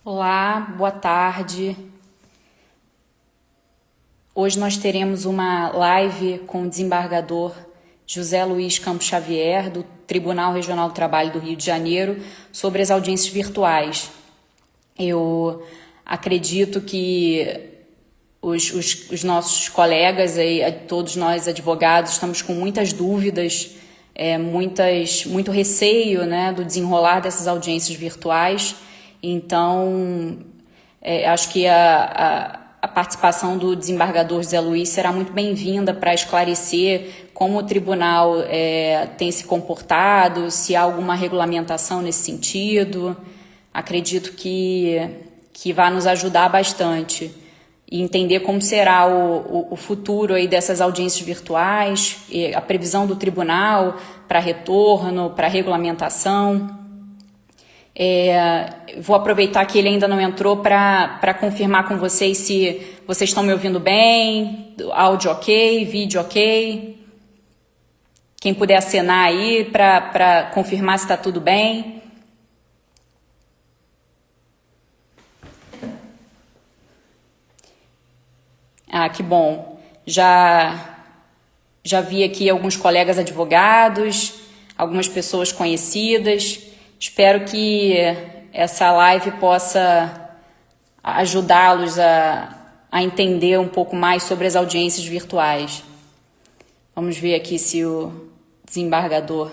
Olá, boa tarde. Hoje nós teremos uma live com o desembargador José Luiz Campos Xavier, do Tribunal Regional do Trabalho do Rio de Janeiro, sobre as audiências virtuais. Eu acredito que os nossos colegas, todos nós advogados, estamos com muitas dúvidas, muito receio, né, do desenrolar dessas audiências virtuais. Então, acho que a participação do desembargador José Luiz será muito bem-vinda para esclarecer como o tribunal tem se comportado, se há alguma regulamentação nesse sentido. Acredito que vai nos ajudar bastante e entender como será o futuro aí dessas audiências virtuais, a previsão do tribunal para retorno, para regulamentação. Vou aproveitar que ele ainda não entrou para confirmar com vocês se vocês estão me ouvindo bem, áudio ok, vídeo ok. Quem puder acenar aí para confirmar se está tudo bem. Ah, que bom. Já vi aqui alguns colegas advogados, algumas pessoas conhecidas. Espero que essa live possa ajudá-los a entender um pouco mais sobre as audiências virtuais. Vamos ver aqui se o desembargador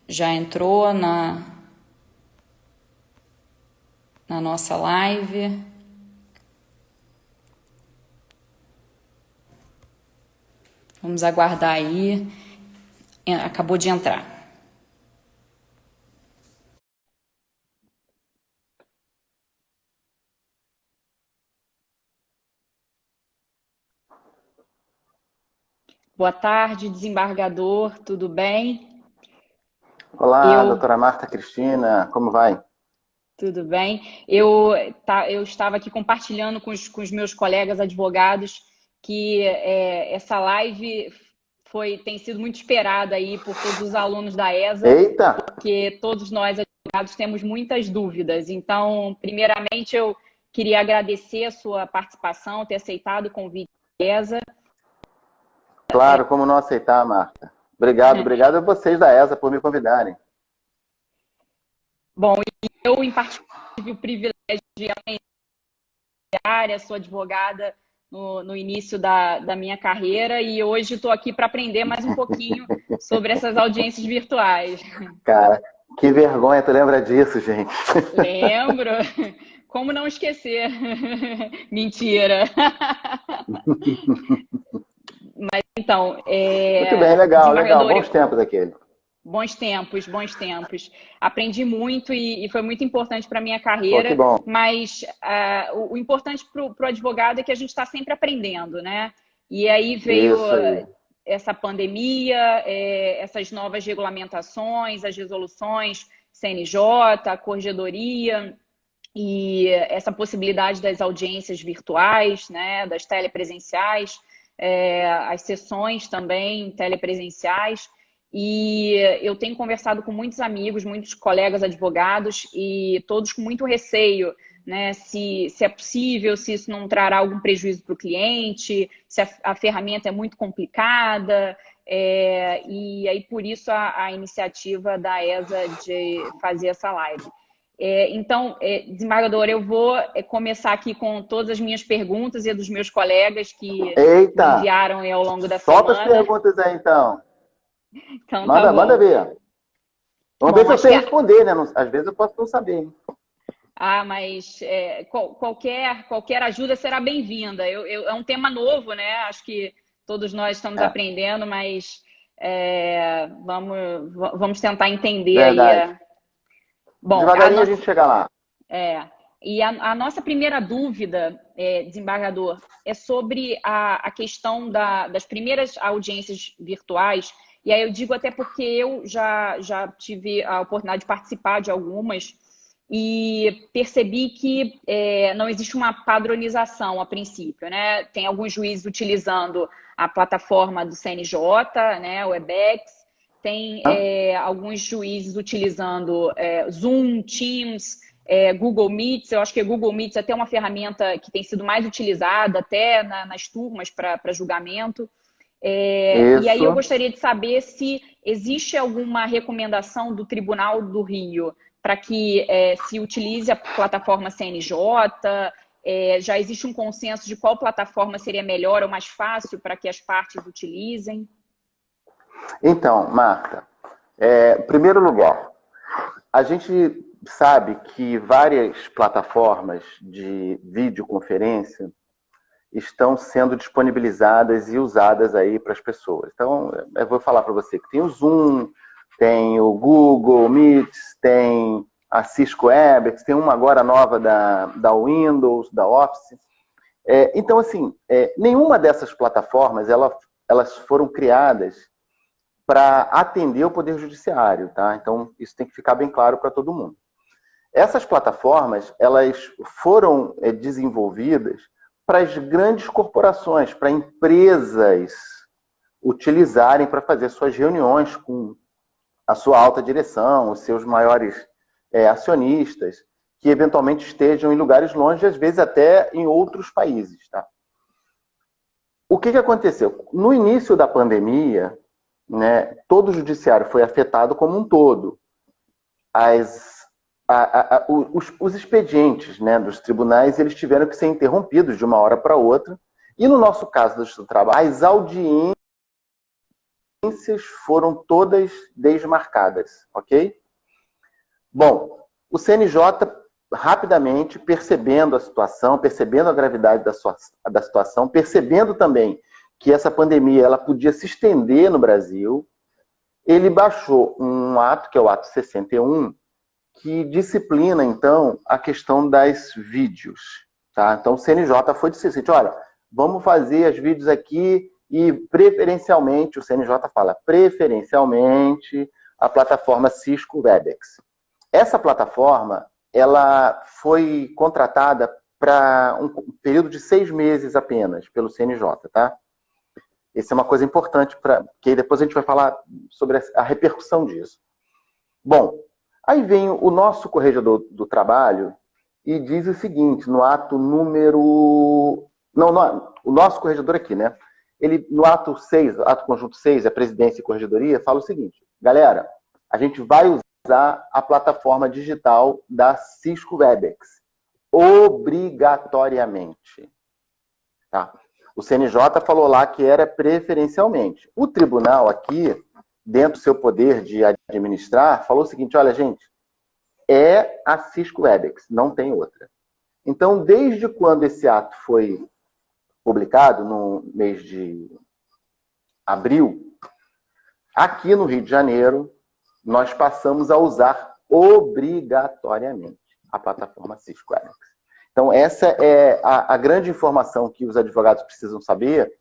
já entrou na nossa live. Vamos aguardar aí. Acabou de entrar. Boa tarde, desembargador, tudo bem? Olá, doutora Marta Cristina, como vai? Tudo bem. Eu estava aqui compartilhando com os meus colegas advogados que essa live tem sido muito esperada aí por todos os alunos da ESA, Eita! porque todos nós advogados temos muitas dúvidas. Então, primeiramente, eu queria agradecer a sua participação, ter aceitado o convite da ESA. Claro, como não aceitar, Marta? Obrigado a vocês da ESA por me convidarem. Bom, eu, em particular, tive o privilégio de aprender, sou advogada no início da minha carreira e hoje estou aqui para aprender mais um pouquinho sobre essas audiências virtuais. Cara, que vergonha, tu lembra disso, gente? Lembro. Como não esquecer? Mentira. Mas então, Muito bem, legal. Bons desembargador, tempos aquele. bons tempos, bons tempos. Aprendi muito e foi muito importante para a minha Pô, que carreira, bom. mas o importante para o advogado é que a gente está sempre aprendendo, né? E aí veio Isso aí. essa pandemia, essas novas regulamentações, as resoluções CNJ, a corregedoria e essa possibilidade das audiências virtuais, né, das telepresenciais, as sessões também telepresenciais. E eu tenho conversado com muitos amigos, muitos colegas advogados e todos com muito receio, né? Se é possível, se isso não trará algum prejuízo para o cliente, se a ferramenta é muito complicada. E aí, por isso, a iniciativa da ESA de fazer essa live. Então, desembargador, eu vou começar aqui com todas as minhas perguntas e a dos meus colegas que me Eita! enviaram ao longo da Solta as semana. perguntas aí, então. Então, tá Manda bom. ver. Vamos ver Bom, se eu acho sei que responder, né? Às vezes eu posso não saber, hein? mas qualquer ajuda será bem-vinda. É um tema novo, né? Acho que todos nós estamos É, aprendendo, mas vamos tentar entender aí. verdade. Bom, a Devagarinho a nossa, gente chega lá. e a nossa primeira dúvida, desembargador, é sobre a questão das primeiras audiências virtuais. E aí eu digo até porque eu já tive a oportunidade de participar de algumas e percebi que não existe uma padronização a princípio, né? Tem alguns juízes utilizando a plataforma do CNJ, né, o Webex, tem alguns juízes utilizando Zoom, Teams, Google Meets. Eu acho que Google Meets é até uma ferramenta que tem sido mais utilizada até nas turmas para julgamento. E aí eu Isso. gostaria de saber se existe alguma recomendação do Tribunal do Rio para que se utilize a plataforma CNJ. Já existe um consenso de qual plataforma seria melhor ou mais fácil para que as partes utilizem? Então, Marta, em primeiro lugar, a gente sabe que várias plataformas de videoconferência estão sendo disponibilizadas e usadas aí para as pessoas. Então, eu vou falar para você que tem o Zoom, tem o Google Meets, tem a Cisco Webex, tem uma agora nova da Windows, da Office. Então, assim, nenhuma dessas plataformas elas foram criadas para atender o Poder Judiciário, tá? Então, isso tem que ficar bem claro para todo mundo. Essas plataformas, elas foram desenvolvidas para as grandes corporações, para empresas utilizarem para fazer suas reuniões com a sua alta direção, os seus maiores acionistas, que eventualmente estejam em lugares longe, às vezes até em outros países, tá? O que aconteceu? No início da pandemia, né, todo o judiciário foi afetado como um todo. Os expedientes, né, dos tribunais, eles tiveram que ser interrompidos de uma hora para outra. E no nosso caso do trabalho, as audiências foram todas desmarcadas, ok? Bom, o CNJ rapidamente, percebendo a situação, percebendo a gravidade da situação, percebendo também que essa pandemia ela podia se estender no Brasil, ele baixou um ato, que é o ato 61, que disciplina, então, a questão das vídeos. Tá? Então, o CNJ foi decidido, olha, vamos fazer as vídeos aqui e, preferencialmente, o CNJ fala, preferencialmente, a plataforma Cisco Webex. Essa plataforma, ela foi contratada para um período de 6 meses apenas, pelo CNJ, tá? Essa é uma coisa importante, porque depois a gente vai falar sobre a repercussão disso. Bom, aí vem o nosso corregedor do trabalho e diz o seguinte, no ato número... Não, o nosso corregedor aqui, né? Ele, no ato 6, ato conjunto 6, a presidência e corregedoria, fala o seguinte, galera, a gente vai usar a plataforma digital da Cisco Webex, obrigatoriamente. Tá? O CNJ falou lá que era preferencialmente. O tribunal aqui, dentro do seu poder de administrar, falou o seguinte, olha, gente, é a Cisco Webex, não tem outra. Então, desde quando esse ato foi publicado, no mês de abril, aqui no Rio de Janeiro, nós passamos a usar obrigatoriamente a plataforma Cisco Webex. Então, essa é a grande informação que os advogados precisam saber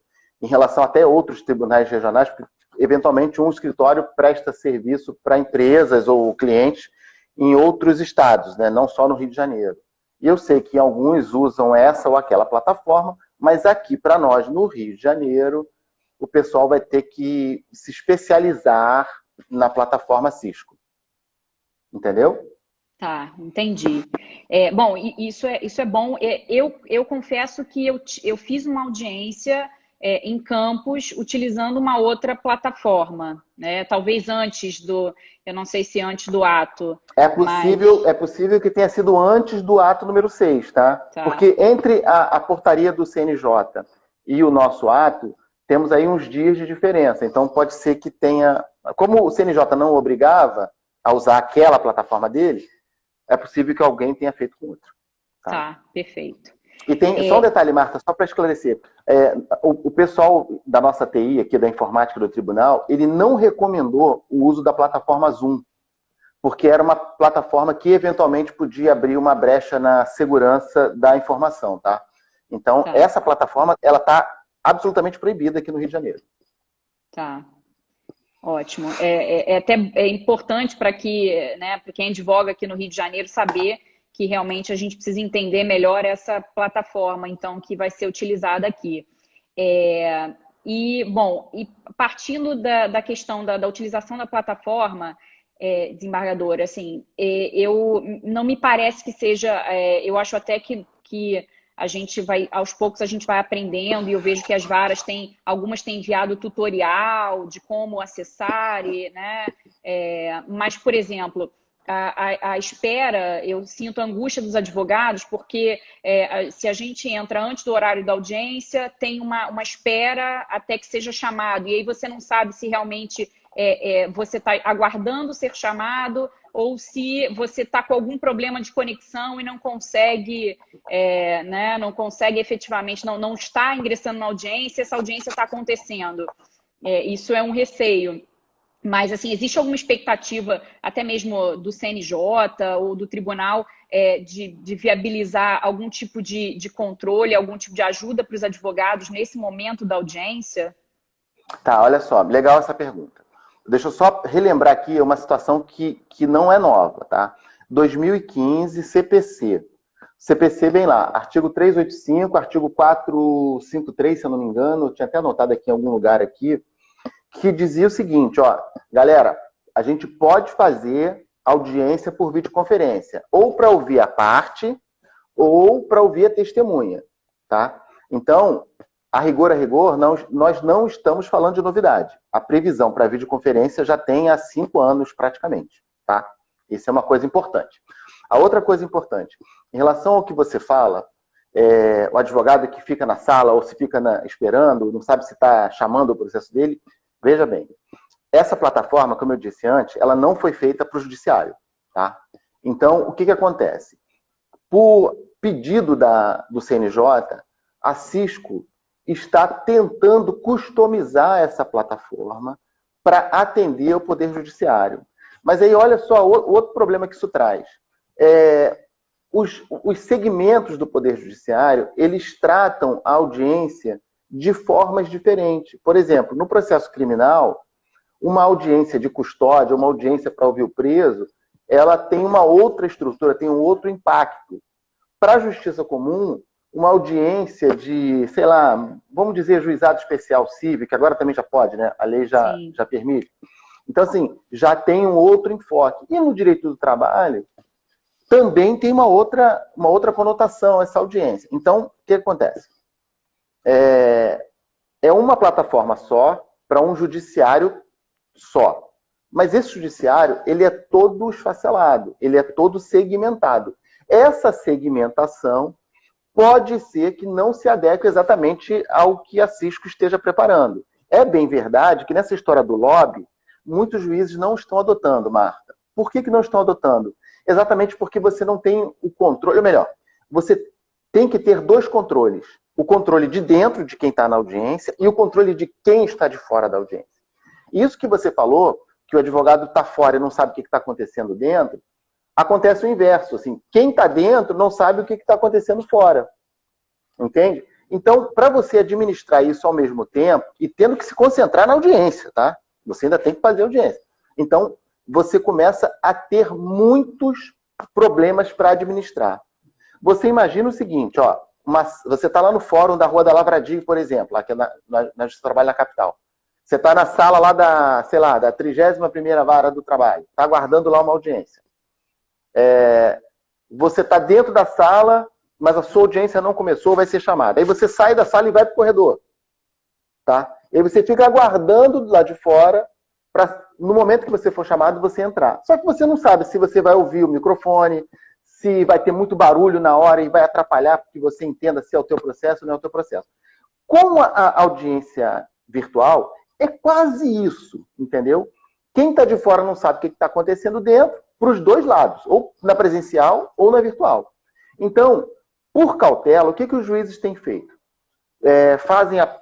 em relação até a outros tribunais regionais, porque, eventualmente, um escritório presta serviço para empresas ou clientes em outros estados, né? Não só no Rio de Janeiro. E eu sei que alguns usam essa ou aquela plataforma, mas aqui, para nós, no Rio de Janeiro, o pessoal vai ter que se especializar na plataforma Cisco. Entendeu? Tá, entendi. Bom, isso é bom. Eu confesso que eu fiz uma audiência em Campos utilizando uma outra plataforma, né? Talvez eu não sei se antes do ato. É possível que tenha sido antes do ato número 6, tá? Tá. Porque entre a portaria do CNJ e o nosso ato, temos aí uns dias de diferença. Então, pode ser que tenha... Como o CNJ não obrigava a usar aquela plataforma dele, é possível que alguém tenha feito com outro. Tá, perfeito. E tem só um detalhe, Marta, só para esclarecer. O pessoal da nossa TI, aqui da informática do tribunal, ele não recomendou o uso da plataforma Zoom, porque era uma plataforma que eventualmente podia abrir uma brecha na segurança da informação, tá? Então, essa plataforma, ela está absolutamente proibida aqui no Rio de Janeiro. Tá. Ótimo. É importante para quem advoga aqui no Rio de Janeiro saber que realmente a gente precisa entender melhor essa plataforma, então, que vai ser utilizada aqui. E partindo da questão da utilização da plataforma, desembargadora, assim, eu não me parece que seja, eu acho até que a gente vai, aos poucos a gente vai aprendendo, e eu vejo que as varas algumas têm enviado tutorial de como acessar, né? Mas, por exemplo, a espera, eu sinto a angústia dos advogados, porque se a gente entra antes do horário da audiência, tem uma espera até que seja chamado, e aí você não sabe se realmente você está aguardando ser chamado ou se você está com algum problema de conexão e não consegue, né, não consegue efetivamente, não está ingressando na audiência, essa audiência está acontecendo. Isso é um receio. Mas, assim, existe alguma expectativa, até mesmo do CNJ ou do tribunal, de viabilizar algum tipo de controle, algum tipo de ajuda para os advogados nesse momento da audiência? Tá, olha só, legal essa pergunta. Deixa eu só relembrar aqui uma situação que não é nova, tá? 2015, CPC. CPC, bem lá, artigo 385, artigo 453, se eu não me engano, eu tinha até anotado aqui em algum lugar aqui, que dizia o seguinte, ó, galera, a gente pode fazer audiência por videoconferência, ou para ouvir a parte, ou para ouvir a testemunha, tá? Então, a rigor, nós não estamos falando de novidade. A previsão para videoconferência já tem há 5 anos praticamente, tá? Isso é uma coisa importante. A outra coisa importante, em relação ao que você fala, o advogado que fica na sala ou se fica esperando, não sabe se está chamando o processo dele, veja bem, essa plataforma, como eu disse antes, ela não foi feita para o judiciário, tá? Então, o que acontece? Por pedido do CNJ, a Cisco está tentando customizar essa plataforma para atender o Poder Judiciário. Mas aí, olha só, outro problema que isso traz. Os segmentos do Poder Judiciário, eles tratam a audiência de formas diferentes. Por exemplo, no processo criminal, uma audiência de custódia, uma audiência para ouvir o preso, ela tem uma outra estrutura, tem um outro impacto. Para a justiça comum, uma audiência de, sei lá, vamos dizer juizado especial civil, que agora também já pode, né? A lei já permite. Então, assim, já tem um outro enfoque. E no direito do trabalho, também tem uma outra conotação essa audiência. Então, o que acontece? É uma plataforma só, para um judiciário só. Mas esse judiciário, ele é todo esfacelado, ele é todo segmentado. Essa segmentação pode ser que não se adeque exatamente ao que a Cisco esteja preparando. É bem verdade que nessa história do lobby, muitos juízes não estão adotando, Marta. Por que não estão adotando? Exatamente porque você não tem o controle, ou melhor, você tem que ter 2 controles. O controle de dentro de quem está na audiência e o controle de quem está de fora da audiência. Isso que você falou, que o advogado está fora e não sabe o que está acontecendo dentro, acontece o inverso. Assim, quem está dentro não sabe o que está acontecendo fora. Entende? Então, para você administrar isso ao mesmo tempo, e tendo que se concentrar na audiência, tá? Você ainda tem que fazer audiência. Então, você começa a ter muitos problemas para administrar. Você imagina o seguinte, ó, você está lá no fórum da Rua da Lavradio, por exemplo, lá que nós trabalhamos na capital. Você está na sala lá da 31ª vara do trabalho, está aguardando lá uma audiência. Você está dentro da sala, mas a sua audiência não começou, vai ser chamada. Aí você sai da sala e vai para o corredor. Tá? E aí você fica aguardando lá de fora, para no momento que você for chamado, você entrar. Só que você não sabe se você vai ouvir o microfone, se vai ter muito barulho na hora e vai atrapalhar porque você entenda se é o teu processo ou não é o teu processo. Com a audiência virtual, é quase isso, entendeu? Quem está de fora não sabe o que está acontecendo dentro, para os 2 lados, ou na presencial ou na virtual. Então, por cautela, o que os juízes têm feito?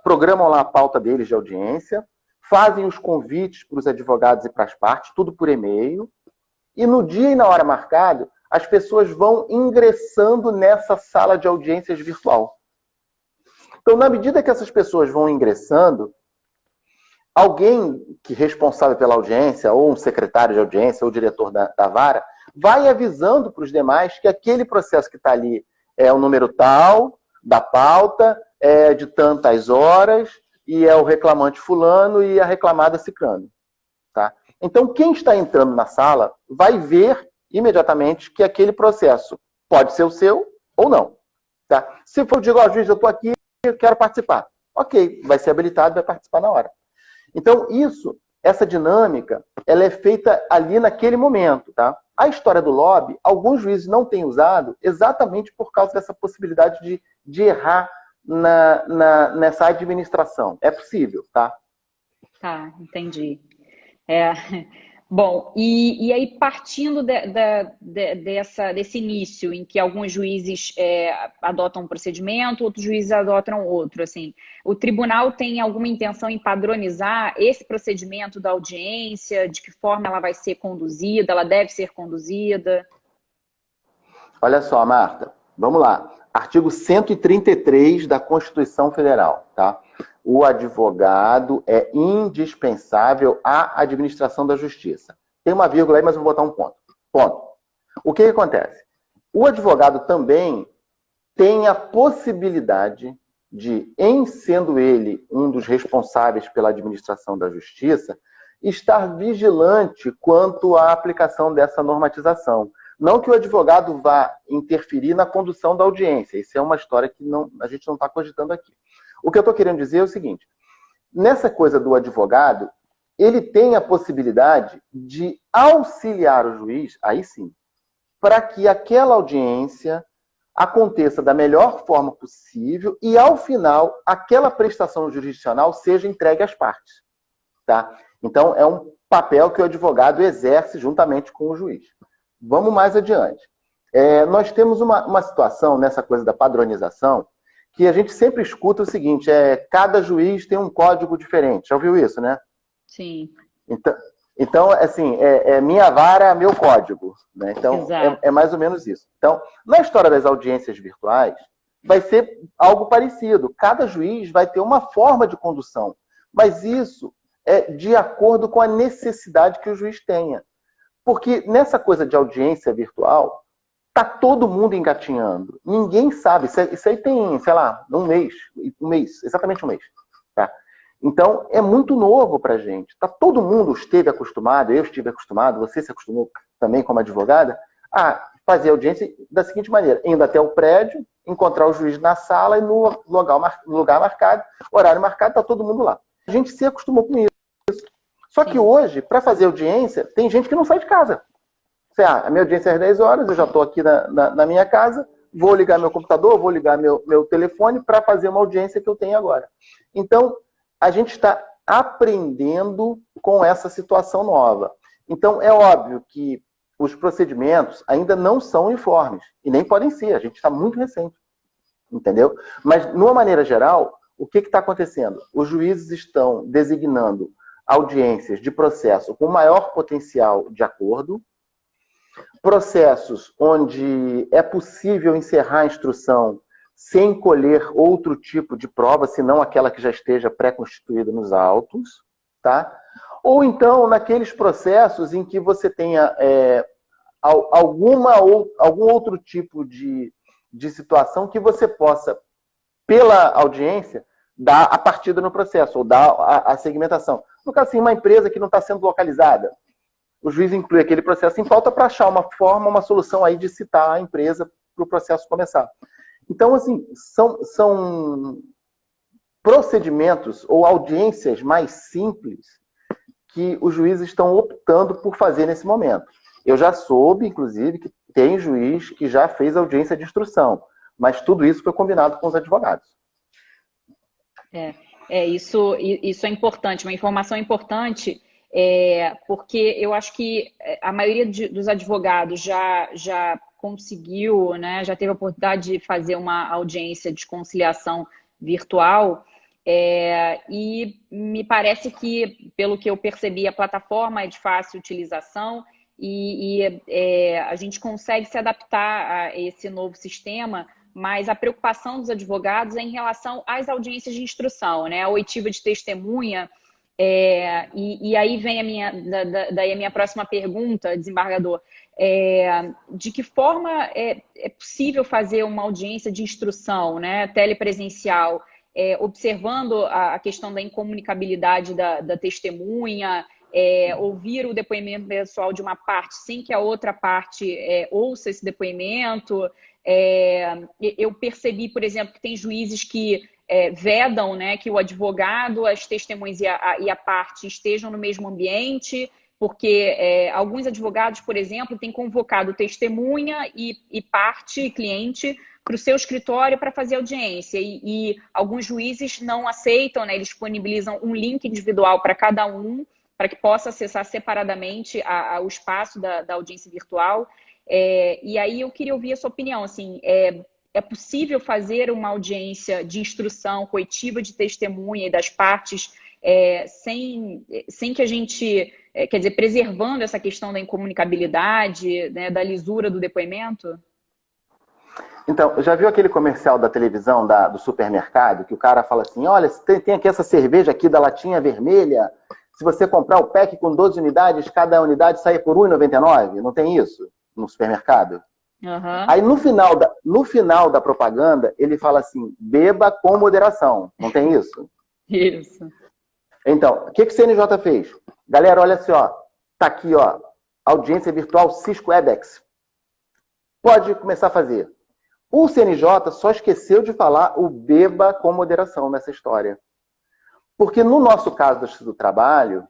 Programam lá a pauta deles de audiência, fazem os convites para os advogados e para as partes, tudo por e-mail, e no dia e na hora marcado, as pessoas vão ingressando nessa sala de audiências virtual. Então, na medida que essas pessoas vão ingressando, alguém que é responsável pela audiência, ou um secretário de audiência, ou diretor da vara, vai avisando para os demais que aquele processo que está ali é o número tal, da pauta, é de tantas horas, e é o reclamante fulano e a reclamada ciclano. Tá? Então, quem está entrando na sala vai ver imediatamente que aquele processo pode ser o seu ou não. Tá? Se for, eu digo, juiz, eu estou aqui, eu quero participar. Ok, vai ser habilitado, vai participar na hora. Então, essa dinâmica, ela é feita ali naquele momento. Tá? A história do lobby, alguns juízes não têm usado exatamente por causa dessa possibilidade de errar nessa administração. É possível, tá? Tá, entendi. Bom, e aí partindo desse início em que alguns juízes adotam um procedimento, outros juízes adotam outro, assim, o tribunal tem alguma intenção em padronizar esse procedimento da audiência, de que forma ela vai ser conduzida, ela deve ser conduzida? Olha só, Marta, vamos lá. Artigo 133 da Constituição Federal, tá? O advogado é indispensável à administração da justiça. Tem uma vírgula aí, mas eu vou botar um ponto. Ponto. O que acontece? O advogado também tem a possibilidade de, em sendo ele um dos responsáveis pela administração da justiça, estar vigilante quanto à aplicação dessa normatização. Não que o advogado vá interferir na condução da audiência. Isso é uma história que a gente não está cogitando aqui. O que eu estou querendo dizer é o seguinte. Nessa coisa do advogado, ele tem a possibilidade de auxiliar o juiz, aí sim, para que aquela audiência aconteça da melhor forma possível e, ao final, aquela prestação jurisdicional seja entregue às partes. Tá? Então, é um papel que o advogado exerce juntamente com o juiz. Vamos mais adiante. Nós temos uma situação nessa coisa da padronização que a gente sempre escuta o seguinte, cada juiz tem um código diferente. Já ouviu isso, né? Sim. Então assim, minha vara, meu código. Né? Então, é mais ou menos isso. Então, na história das audiências virtuais, vai ser algo parecido. Cada juiz vai ter uma forma de condução, mas isso é de acordo com a necessidade que o juiz tenha. Porque nessa coisa de audiência virtual, tá todo mundo engatinhando. Ninguém sabe. Isso aí tem, sei lá, um mês, exatamente um mês. Tá? Então, é muito novo pra gente. Tá, todo mundo esteve acostumado, eu estive acostumado, você se acostumou também como advogada, a fazer audiência da seguinte maneira, indo até o prédio, encontrar o juiz na sala e no lugar marcado, horário marcado, tá todo mundo lá. A gente se acostumou com isso. Só que hoje, para fazer audiência, tem gente que não sai de casa. A minha audiência é às 10 horas, eu já estou aqui na minha casa, vou ligar meu computador, vou ligar meu telefone para fazer uma audiência que eu tenho agora. Então, a gente está aprendendo com essa situação nova. Então, é óbvio que os procedimentos ainda não são uniformes, e nem podem ser, a gente está muito recente. Entendeu? Mas, de uma maneira geral, o que está acontecendo? Os juízes estão designando audiências de processo com maior potencial de acordo, processos onde é possível encerrar a instrução sem colher outro tipo de prova, senão aquela que já esteja pré-constituída nos autos, tá? Ou então naqueles processos em que você tenha algum outro tipo de situação que você possa, pela audiência, dar a partida no processo, ou dar a segmentação. No caso, assim, uma empresa que não está sendo localizada, o juiz inclui aquele processo em pauta para achar uma forma, uma solução aí de citar a empresa para o processo começar. Então, assim, são procedimentos ou audiências mais simples que os juízes estão optando por fazer nesse momento. Eu já soube, inclusive, que tem juiz que já fez audiência de instrução, mas tudo isso foi combinado com os advogados. Isso é importante, uma informação importante, porque eu acho que a maioria dos advogados já conseguiu, né, já teve a oportunidade de fazer uma audiência de conciliação virtual, e me parece que, pelo que eu percebi, a plataforma é de fácil utilização e a gente consegue se adaptar a esse novo sistema, mas a preocupação dos advogados é em relação às audiências de instrução, né? A oitiva de testemunha, e aí vem daí a minha próxima pergunta, desembargador, de que forma é possível fazer uma audiência de instrução, né, telepresencial, observando a questão da incomunicabilidade da testemunha, ouvir o depoimento pessoal de uma parte sem que a outra parte ouça esse depoimento. Eu percebi, por exemplo, que tem juízes que vedam, né, que o advogado, as testemunhas e a parte estejam no mesmo ambiente, porque alguns advogados, por exemplo, têm convocado testemunha e parte, cliente, para o seu escritório para fazer audiência. E alguns juízes não aceitam, né, eles disponibilizam um link individual para cada um, para que possa acessar separadamente o espaço da audiência virtual. E aí eu queria ouvir a sua opinião, assim, é possível fazer uma audiência de instrução coletiva de testemunha e das partes sem que a gente, quer dizer, preservando essa questão da incomunicabilidade, né, da lisura do depoimento? Então, já viu aquele comercial da televisão do supermercado, que o cara fala assim, olha, tem aqui essa cerveja aqui da latinha vermelha, se você comprar o pack com 12 unidades, cada unidade sai por R$ 1,99? Não tem isso no supermercado? Uhum. Aí no final da propaganda, ele fala assim, beba com moderação. Não tem isso? Isso. Então, o que o CNJ fez? Galera, olha assim, ó, tá aqui, ó, audiência virtual Cisco Webex. Pode começar a fazer. O CNJ só esqueceu de falar o beba com moderação nessa história. Porque no nosso caso da Justiça do Trabalho,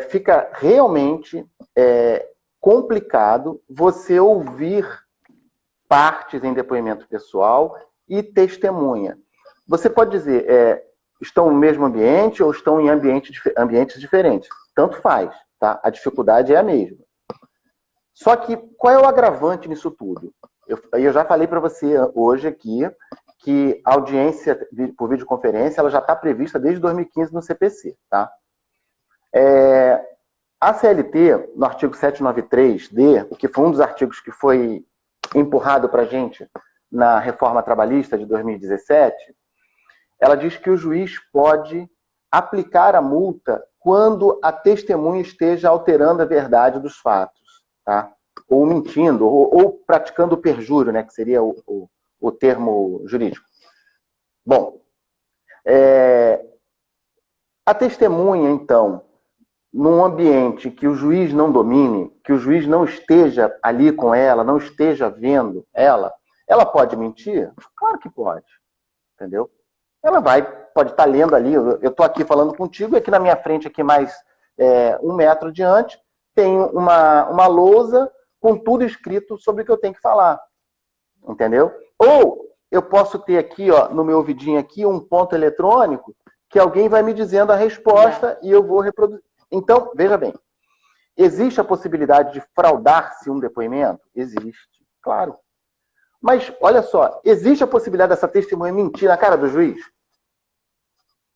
fica realmente complicado você ouvir partes em depoimento pessoal e testemunha. Você pode dizer, estão no mesmo ambiente ou estão em ambientes diferentes. Tanto faz, tá? A dificuldade é a mesma. Só que qual é o agravante nisso tudo? Eu já falei para você hoje aqui que a audiência por videoconferência ela já está prevista desde 2015 no CPC, tá? A CLT, no artigo 793D, que foi um dos artigos que foi empurrado para a gente na reforma trabalhista de 2017, ela diz que o juiz pode aplicar a multa quando a testemunha esteja alterando a verdade dos fatos, tá? Ou mentindo, ou praticando perjúrio, né, que seria o termo jurídico. Bom, a testemunha, então, num ambiente que o juiz não domine, que o juiz não esteja ali com ela, não esteja vendo ela pode mentir? Claro que pode, entendeu? Ela pode estar lendo ali, eu estou aqui falando contigo, e aqui na minha frente, aqui mais 1 metro adiante, tem uma lousa com tudo escrito sobre o que eu tenho que falar, entendeu? Ou eu posso ter aqui, ó, no meu ouvidinho aqui, um ponto eletrônico, que alguém vai me dizendo a resposta e eu vou reproduzir. Então, veja bem, existe a possibilidade de fraudar-se um depoimento? Existe, claro. Mas, olha só, existe a possibilidade dessa testemunha mentir na cara do juiz?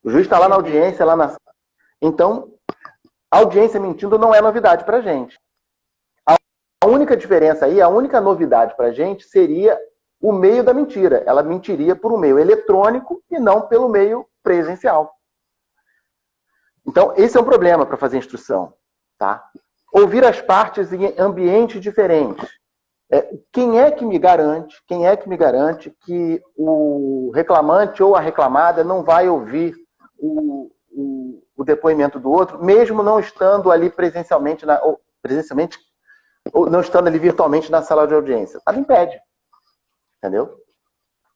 O juiz está lá na audiência, Então, a audiência mentindo não é novidade para a gente. A única diferença aí, a única novidade para a gente seria o meio da mentira. Ela mentiria por um meio eletrônico e não pelo meio presencial. Então, esse é um problema para fazer instrução, tá? Ouvir as partes em ambientes diferentes. Quem é que me garante que o reclamante ou a reclamada não vai ouvir o depoimento do outro, mesmo não estando ali presencialmente, ou não estando ali virtualmente na sala de audiência? Nada impede, entendeu?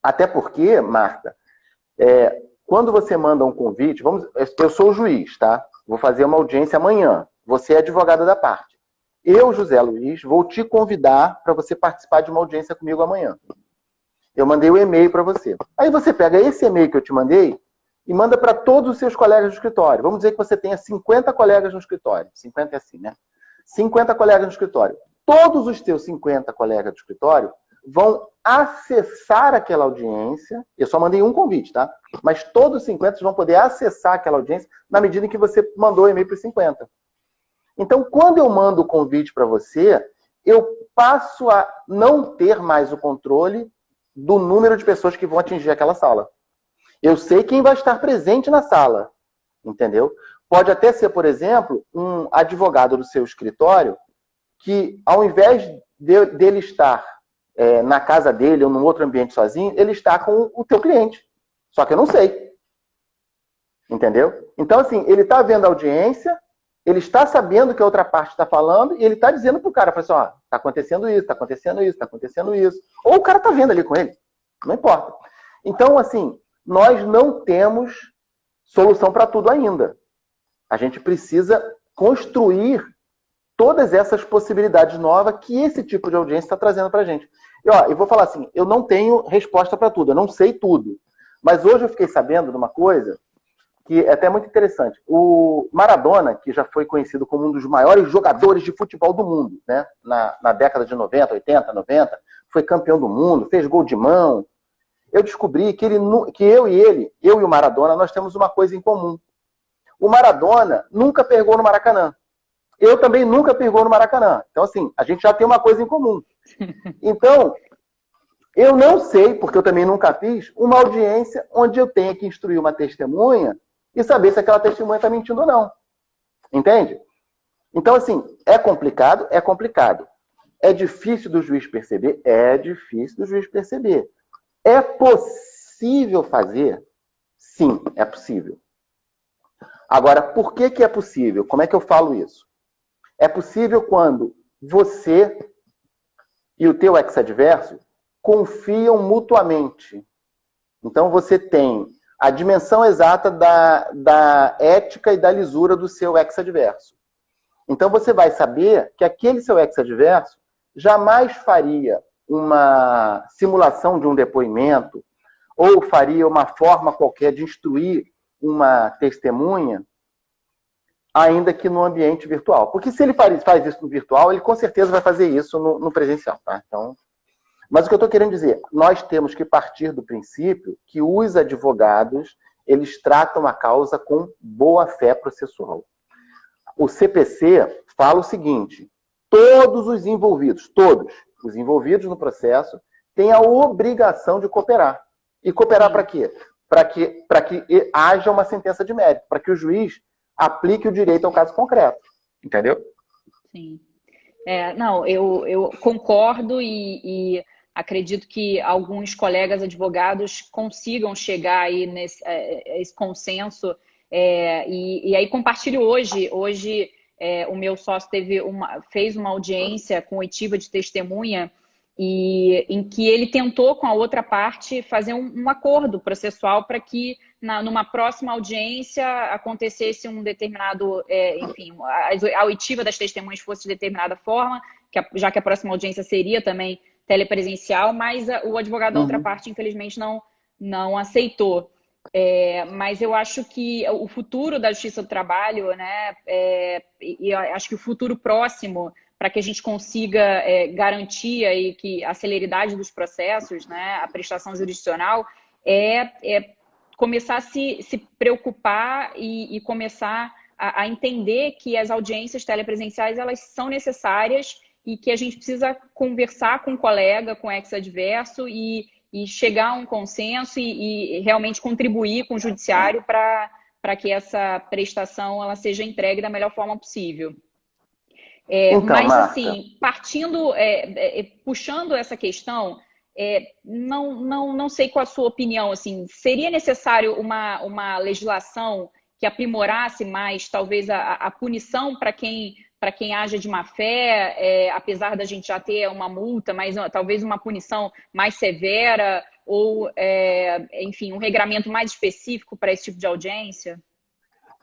Até porque, Marta, quando você manda um convite, eu sou o juiz, tá? Vou fazer uma audiência amanhã. Você é advogada da parte. Eu, José Luiz, vou te convidar para você participar de uma audiência comigo amanhã. Eu mandei o e-mail para você. Aí você pega esse e-mail que eu te mandei e manda para todos os seus colegas do escritório. Vamos dizer que você tenha 50 colegas no escritório. 50 é assim, né? 50 colegas no escritório. Todos os teus 50 colegas do escritório vão acessar aquela audiência. Eu só mandei um convite, tá? Mas todos os 50 vão poder acessar aquela audiência na medida em que você mandou o e-mail para os 50. Então, quando eu mando o convite para você, eu passo a não ter mais o controle do número de pessoas que vão atingir aquela sala. Eu sei quem vai estar presente na sala, entendeu? Pode até ser, por exemplo, um advogado do seu escritório que, ao invés dele estar na casa dele ou num outro ambiente sozinho, ele está com o teu cliente. Só que eu não sei. Entendeu? Então, assim, ele está vendo a audiência, ele está sabendo que a outra parte está falando e ele está dizendo para o cara, assim, ó, está acontecendo isso, está acontecendo isso, está acontecendo isso. Ou o cara está vendo ali com ele, não importa. Então, assim, nós não temos solução para tudo ainda. A gente precisa construir todas essas possibilidades novas que esse tipo de audiência está trazendo para a gente. E, ó, eu vou falar assim, eu não tenho resposta para tudo, eu não sei tudo. Mas hoje eu fiquei sabendo de uma coisa que é até muito interessante. O Maradona, que já foi conhecido como um dos maiores jogadores de futebol do mundo, né? Na década de 90, 80, 90, foi campeão do mundo, fez gol de mão. Eu descobri que eu e o Maradona, nós temos uma coisa em comum. O Maradona nunca pegou no Maracanã. Eu também nunca pegou no Maracanã. Então, assim, a gente já tem uma coisa em comum. Então, eu não sei, porque eu também nunca fiz, uma audiência onde eu tenha que instruir uma testemunha e saber se aquela testemunha está mentindo ou não. Entende? Então, assim, é complicado? É complicado. É difícil do juiz perceber? É difícil do juiz perceber. É possível fazer? Sim, é possível. Agora, por que é possível? Como é que eu falo isso? É possível quando você e o teu ex-adverso confiam mutuamente. Então, você tem a dimensão exata da ética e da lisura do seu ex-adverso. Então, você vai saber que aquele seu ex-adverso jamais faria uma simulação de um depoimento ou faria uma forma qualquer de instruir uma testemunha, ainda que no ambiente virtual. Porque se ele faz isso no virtual, ele com certeza vai fazer isso no presencial. Tá? Então, mas o que eu estou querendo dizer, nós temos que partir do princípio que os advogados, eles tratam a causa com boa-fé processual. O CPC fala o seguinte, todos os envolvidos no processo, têm a obrigação de cooperar. E cooperar para quê? Para que haja uma sentença de mérito, para que o juiz aplique o direito ao caso concreto. Entendeu? Sim. Não, eu concordo e acredito que alguns colegas advogados consigam chegar aí esse consenso. E aí compartilho hoje o meu sócio fez uma audiência com oitiva de testemunha e em que ele tentou com a outra parte fazer um acordo processual para que numa próxima audiência acontecesse um determinado, enfim, a oitiva das testemunhas fosse de determinada forma, já que a próxima audiência seria também telepresencial, mas o advogado da outra parte, infelizmente, não aceitou. Mas eu acho que o futuro da Justiça do Trabalho, né, e eu acho que o futuro próximo, para que a gente consiga garantir aí que a celeridade dos processos, né, a prestação jurisdicional, começar a se preocupar e começar a entender que as audiências telepresenciais elas são necessárias e que a gente precisa conversar com o colega, com o ex-adverso e chegar a um consenso e realmente contribuir com o judiciário para que essa prestação ela seja entregue da melhor forma possível. Então, mas, Marta, assim, puxando essa questão, não sei qual a sua opinião, assim, seria necessário uma legislação que aprimorasse mais, talvez, a punição para quem age de má fé, apesar da gente já ter uma multa, mas talvez uma punição mais severa ou, enfim, um regramento mais específico para esse tipo de audiência?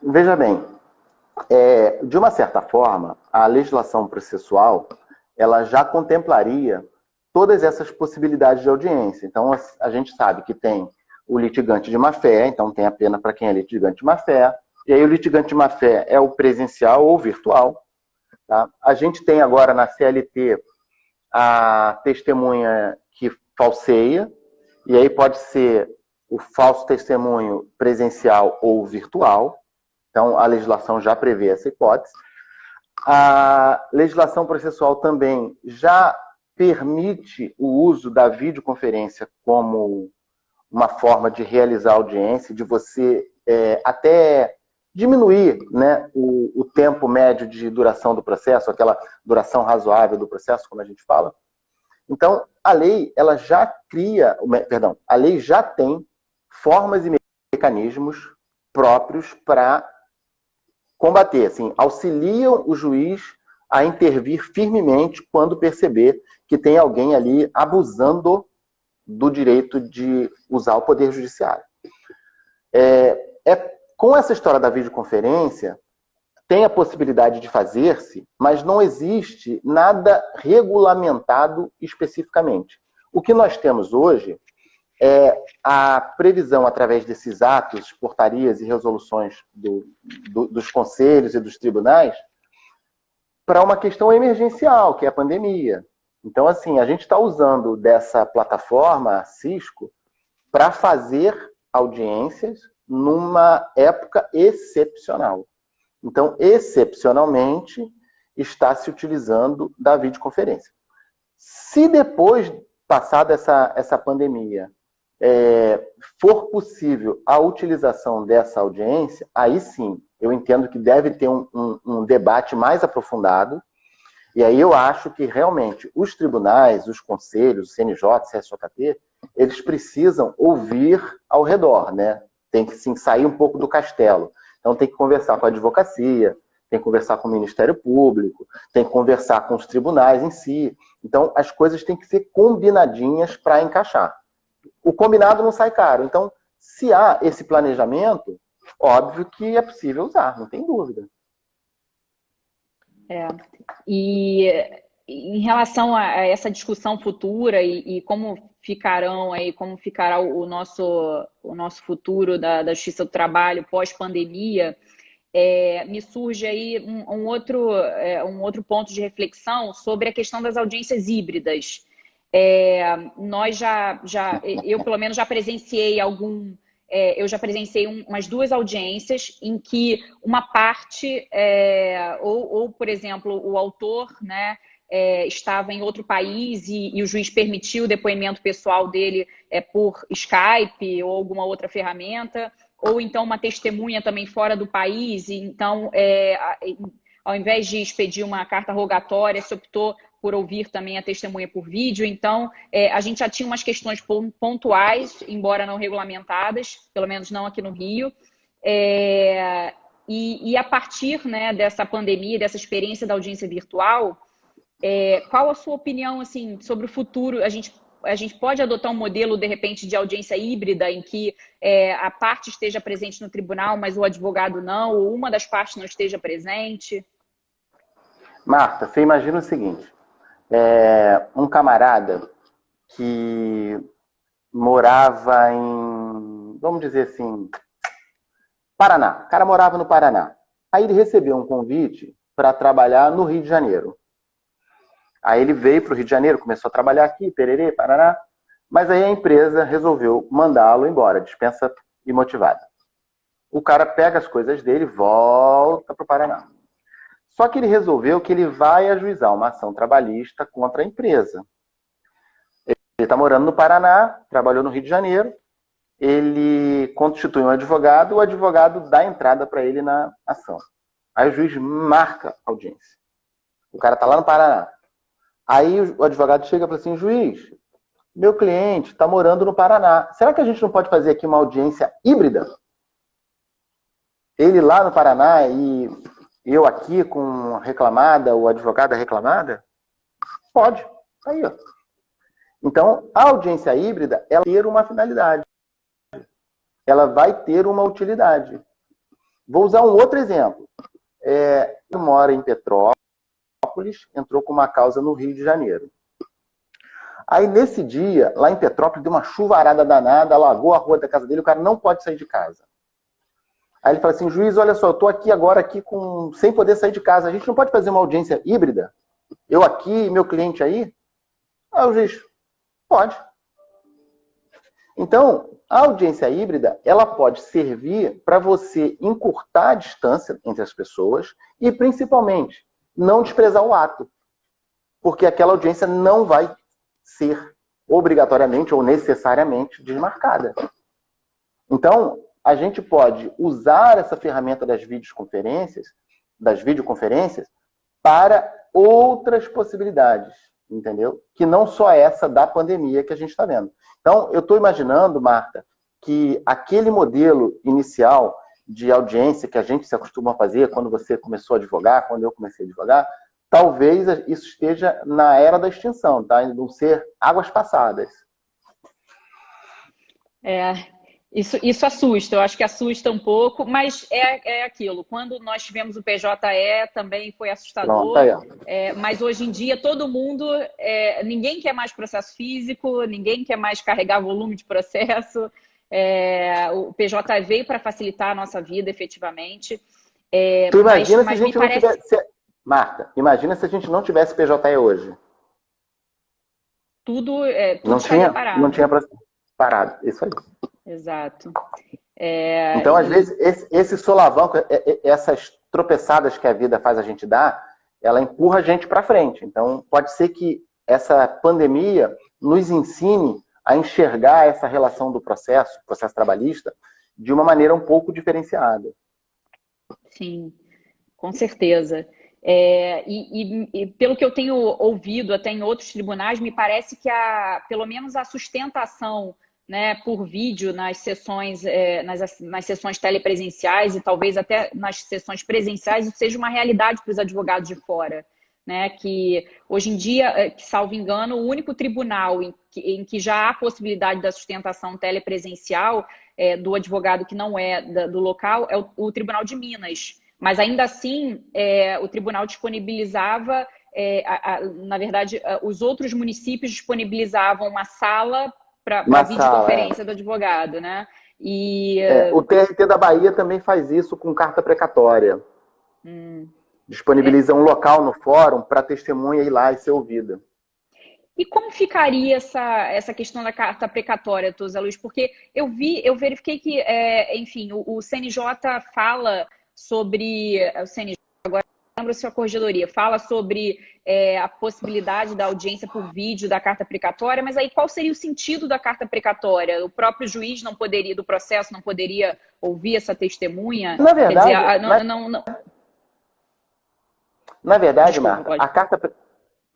Veja bem, de uma certa forma, a legislação processual ela já contemplaria todas essas possibilidades de audiência. Então, a gente sabe que tem o litigante de má-fé, então tem a pena para quem é litigante de má-fé, e aí o litigante de má-fé é o presencial ou virtual. Tá? A gente tem agora na CLT a testemunha que falseia, e aí pode ser o falso testemunho presencial ou virtual. Então, a legislação já prevê essa hipótese. A legislação processual também já permite o uso da videoconferência como uma forma de realizar audiência, de você até diminuir, né, o tempo médio de duração do processo, aquela duração razoável do processo, como a gente fala. Então, a lei, ela já a lei já tem formas e mecanismos próprios para combater, assim, auxiliam o juiz a intervir firmemente quando perceber que tem alguém ali abusando do direito de usar o poder judiciário. Com essa história da videoconferência, tem a possibilidade de fazer-se, mas não existe nada regulamentado especificamente. O que nós temos hoje é a previsão, através desses atos, portarias e resoluções dos conselhos e dos tribunais, para uma questão emergencial, que é a pandemia. Então, assim, a gente está usando dessa plataforma, Cisco, para fazer audiências numa época excepcional. Então, excepcionalmente, está se utilizando da videoconferência. Se depois, passada essa pandemia, for possível a utilização dessa audiência, aí sim, eu entendo que deve ter um debate mais aprofundado, e aí eu acho que realmente os tribunais, os conselhos, o CNJ, CSJT, eles precisam ouvir ao redor, né? Tem que sim sair um pouco do castelo. Então tem que conversar com a advocacia, tem que conversar com o Ministério Público, tem que conversar com os tribunais em si. Então as coisas têm que ser combinadinhas para encaixar. O combinado não sai caro. Então, se há esse planejamento, óbvio que é possível usar, não tem dúvida. E em relação a essa discussão futura e como ficarão aí, como ficará o nosso futuro da Justiça do Trabalho pós-pandemia, me surge aí um outro ponto de reflexão sobre a questão das audiências híbridas. Eu pelo menos já presenciei umas 2 audiências em que uma parte, por exemplo, o autor, né, estava em outro país e o juiz permitiu o depoimento pessoal dele por Skype ou alguma outra ferramenta, ou então uma testemunha também fora do país, e então, ao invés de expedir uma carta rogatória, se optou por ouvir também a testemunha por vídeo. Então, a gente já tinha umas questões pontuais, embora não regulamentadas, pelo menos não aqui no Rio. E a partir, né, dessa pandemia, dessa experiência da audiência virtual, qual a sua opinião assim, sobre o futuro? A gente pode adotar um modelo, de repente, de audiência híbrida, em que a parte esteja presente no tribunal, mas o advogado não, ou uma das partes não esteja presente? Marta, você imagina o seguinte: um camarada que morava em, vamos dizer assim, Paraná. O cara morava no Paraná. Aí ele recebeu um convite para trabalhar no Rio de Janeiro. Aí ele veio para o Rio de Janeiro, começou a trabalhar aqui, pererê, parará, mas aí a empresa resolveu mandá-lo embora, dispensa imotivada. O cara pega as coisas dele e volta para o Paraná. Só que ele resolveu que ele vai ajuizar uma ação trabalhista contra a empresa. Ele está morando no Paraná, trabalhou no Rio de Janeiro, ele constitui um advogado, o advogado dá entrada para ele na ação. Aí o juiz marca a audiência. O cara está lá no Paraná. Aí o advogado chega e fala assim: juiz, meu cliente está morando no Paraná. Será que a gente não pode fazer aqui uma audiência híbrida? Ele lá no Paraná e eu aqui com a reclamada, o advogado da reclamada? Pode. Aí, ó. Então, a audiência híbrida, ela vai ter uma finalidade. Ela vai ter uma utilidade. Vou usar um outro exemplo. Eu moro em Petrópolis, entrou com uma causa no Rio de Janeiro. Aí, nesse dia, lá em Petrópolis, deu uma chuvarada danada, alagou a rua da casa dele, o cara não pode sair de casa. Aí ele fala assim: juiz, olha só, eu estou aqui agora sem poder sair de casa. A gente não pode fazer uma audiência híbrida? Eu aqui e meu cliente aí? Ah, o juiz, pode. Então, a audiência híbrida, ela pode servir para você encurtar a distância entre as pessoas e, principalmente, não desprezar o ato. Porque aquela audiência não vai ser obrigatoriamente ou necessariamente desmarcada. Então, a gente pode usar essa ferramenta das videoconferências para outras possibilidades, entendeu? Que não só essa da pandemia que a gente está vendo. Então, eu estou imaginando, Marta, que aquele modelo inicial de audiência que a gente se acostuma a fazer quando você começou a advogar, quando eu comecei a advogar, talvez isso esteja na era da extinção, tá? Não ser águas passadas. Isso assusta, eu acho que assusta um pouco, mas é aquilo. Quando nós tivemos o PJE, também foi assustador. Pronto, mas hoje em dia todo mundo, ninguém quer mais processo físico, ninguém quer mais carregar volume de processo. O PJE veio para facilitar a nossa vida, efetivamente. Tu imagina se a gente não tivesse... Marta, imagina se a gente não tivesse PJE hoje. Tudo estaria parado. Não tinha parado, isso aí. Exato. Então, às vezes, esse solavanco, essas tropeçadas que a vida faz a gente dar, ela empurra a gente para frente. Então, pode ser que essa pandemia nos ensine a enxergar essa relação do processo trabalhista, de uma maneira um pouco diferenciada. Sim, com certeza. E pelo que eu tenho ouvido até em outros tribunais, me parece que pelo menos a sustentação, né, por vídeo nas sessões, nas sessões telepresenciais e talvez até nas sessões presenciais, isso seja uma realidade para os advogados de fora. Né, que hoje em dia, salvo engano, o único tribunal em que já há possibilidade da sustentação telepresencial do advogado que não é do local é o Tribunal de Minas. Mas ainda assim, o tribunal disponibilizava, na verdade, os outros municípios disponibilizavam uma sala para videoconferência do advogado, né? O TRT da Bahia também faz isso com carta precatória. Disponibiliza um local no fórum para a testemunha ir lá e ser ouvida. E como ficaria essa questão da carta precatória, Zé Luiz? Porque eu verifiquei que, enfim, o CNJ fala sobre... O CNJ, agora não lembro se a corregedoria fala sobre a possibilidade da audiência por vídeo da carta precatória, mas aí qual seria o sentido da carta precatória? O próprio juiz não poderia, do processo, não poderia ouvir essa testemunha? Na verdade... Quer dizer, Na verdade, desculpa, Marta, a carta...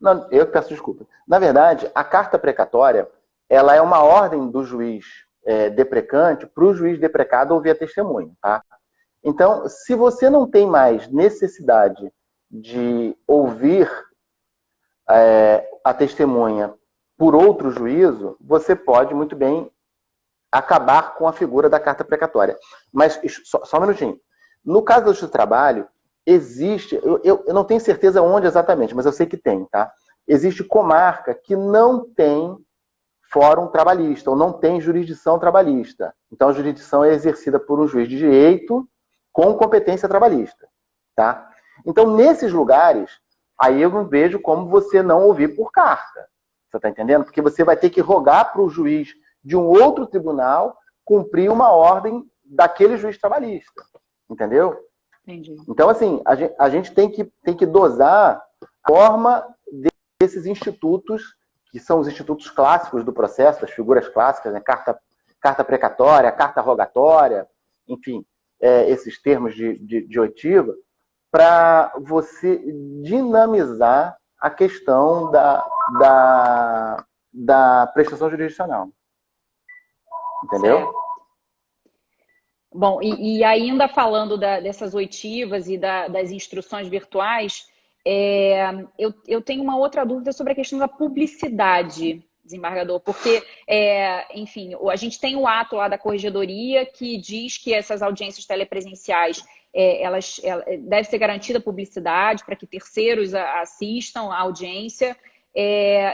Não, eu que peço desculpa. Na verdade, a carta precatória, ela é uma ordem do juiz deprecante para o juiz deprecado ouvir a testemunha, tá? Então, se você não tem mais necessidade de ouvir a testemunha por outro juízo, você pode muito bem acabar com a figura da carta precatória. Mas, só um minutinho. No caso do trabalho, existe, eu não tenho certeza onde exatamente, mas eu sei que tem, tá? Existe comarca que não tem fórum trabalhista, ou não tem jurisdição trabalhista. Então, a jurisdição é exercida por um juiz de direito com competência trabalhista, tá? Então, nesses lugares, aí eu não vejo como você não ouvir por carta. Você está entendendo? Porque você vai ter que rogar para o juiz de um outro tribunal cumprir uma ordem daquele juiz trabalhista. Entendeu? Entendi. Então, assim, a gente tem que dosar a forma desses institutos, que são os institutos clássicos do processo, as figuras clássicas, né? Carta precatória, carta rogatória, enfim, esses termos de oitiva, para você dinamizar a questão da prestação jurisdicional. Entendeu? Certo. Bom, e ainda falando dessas oitivas e das instruções virtuais, eu tenho uma outra dúvida sobre a questão da publicidade, desembargador, porque, enfim, a gente tem o ato lá da corregedoria que diz que essas audiências telepresenciais, deve ser garantida publicidade para que terceiros assistam à audiência.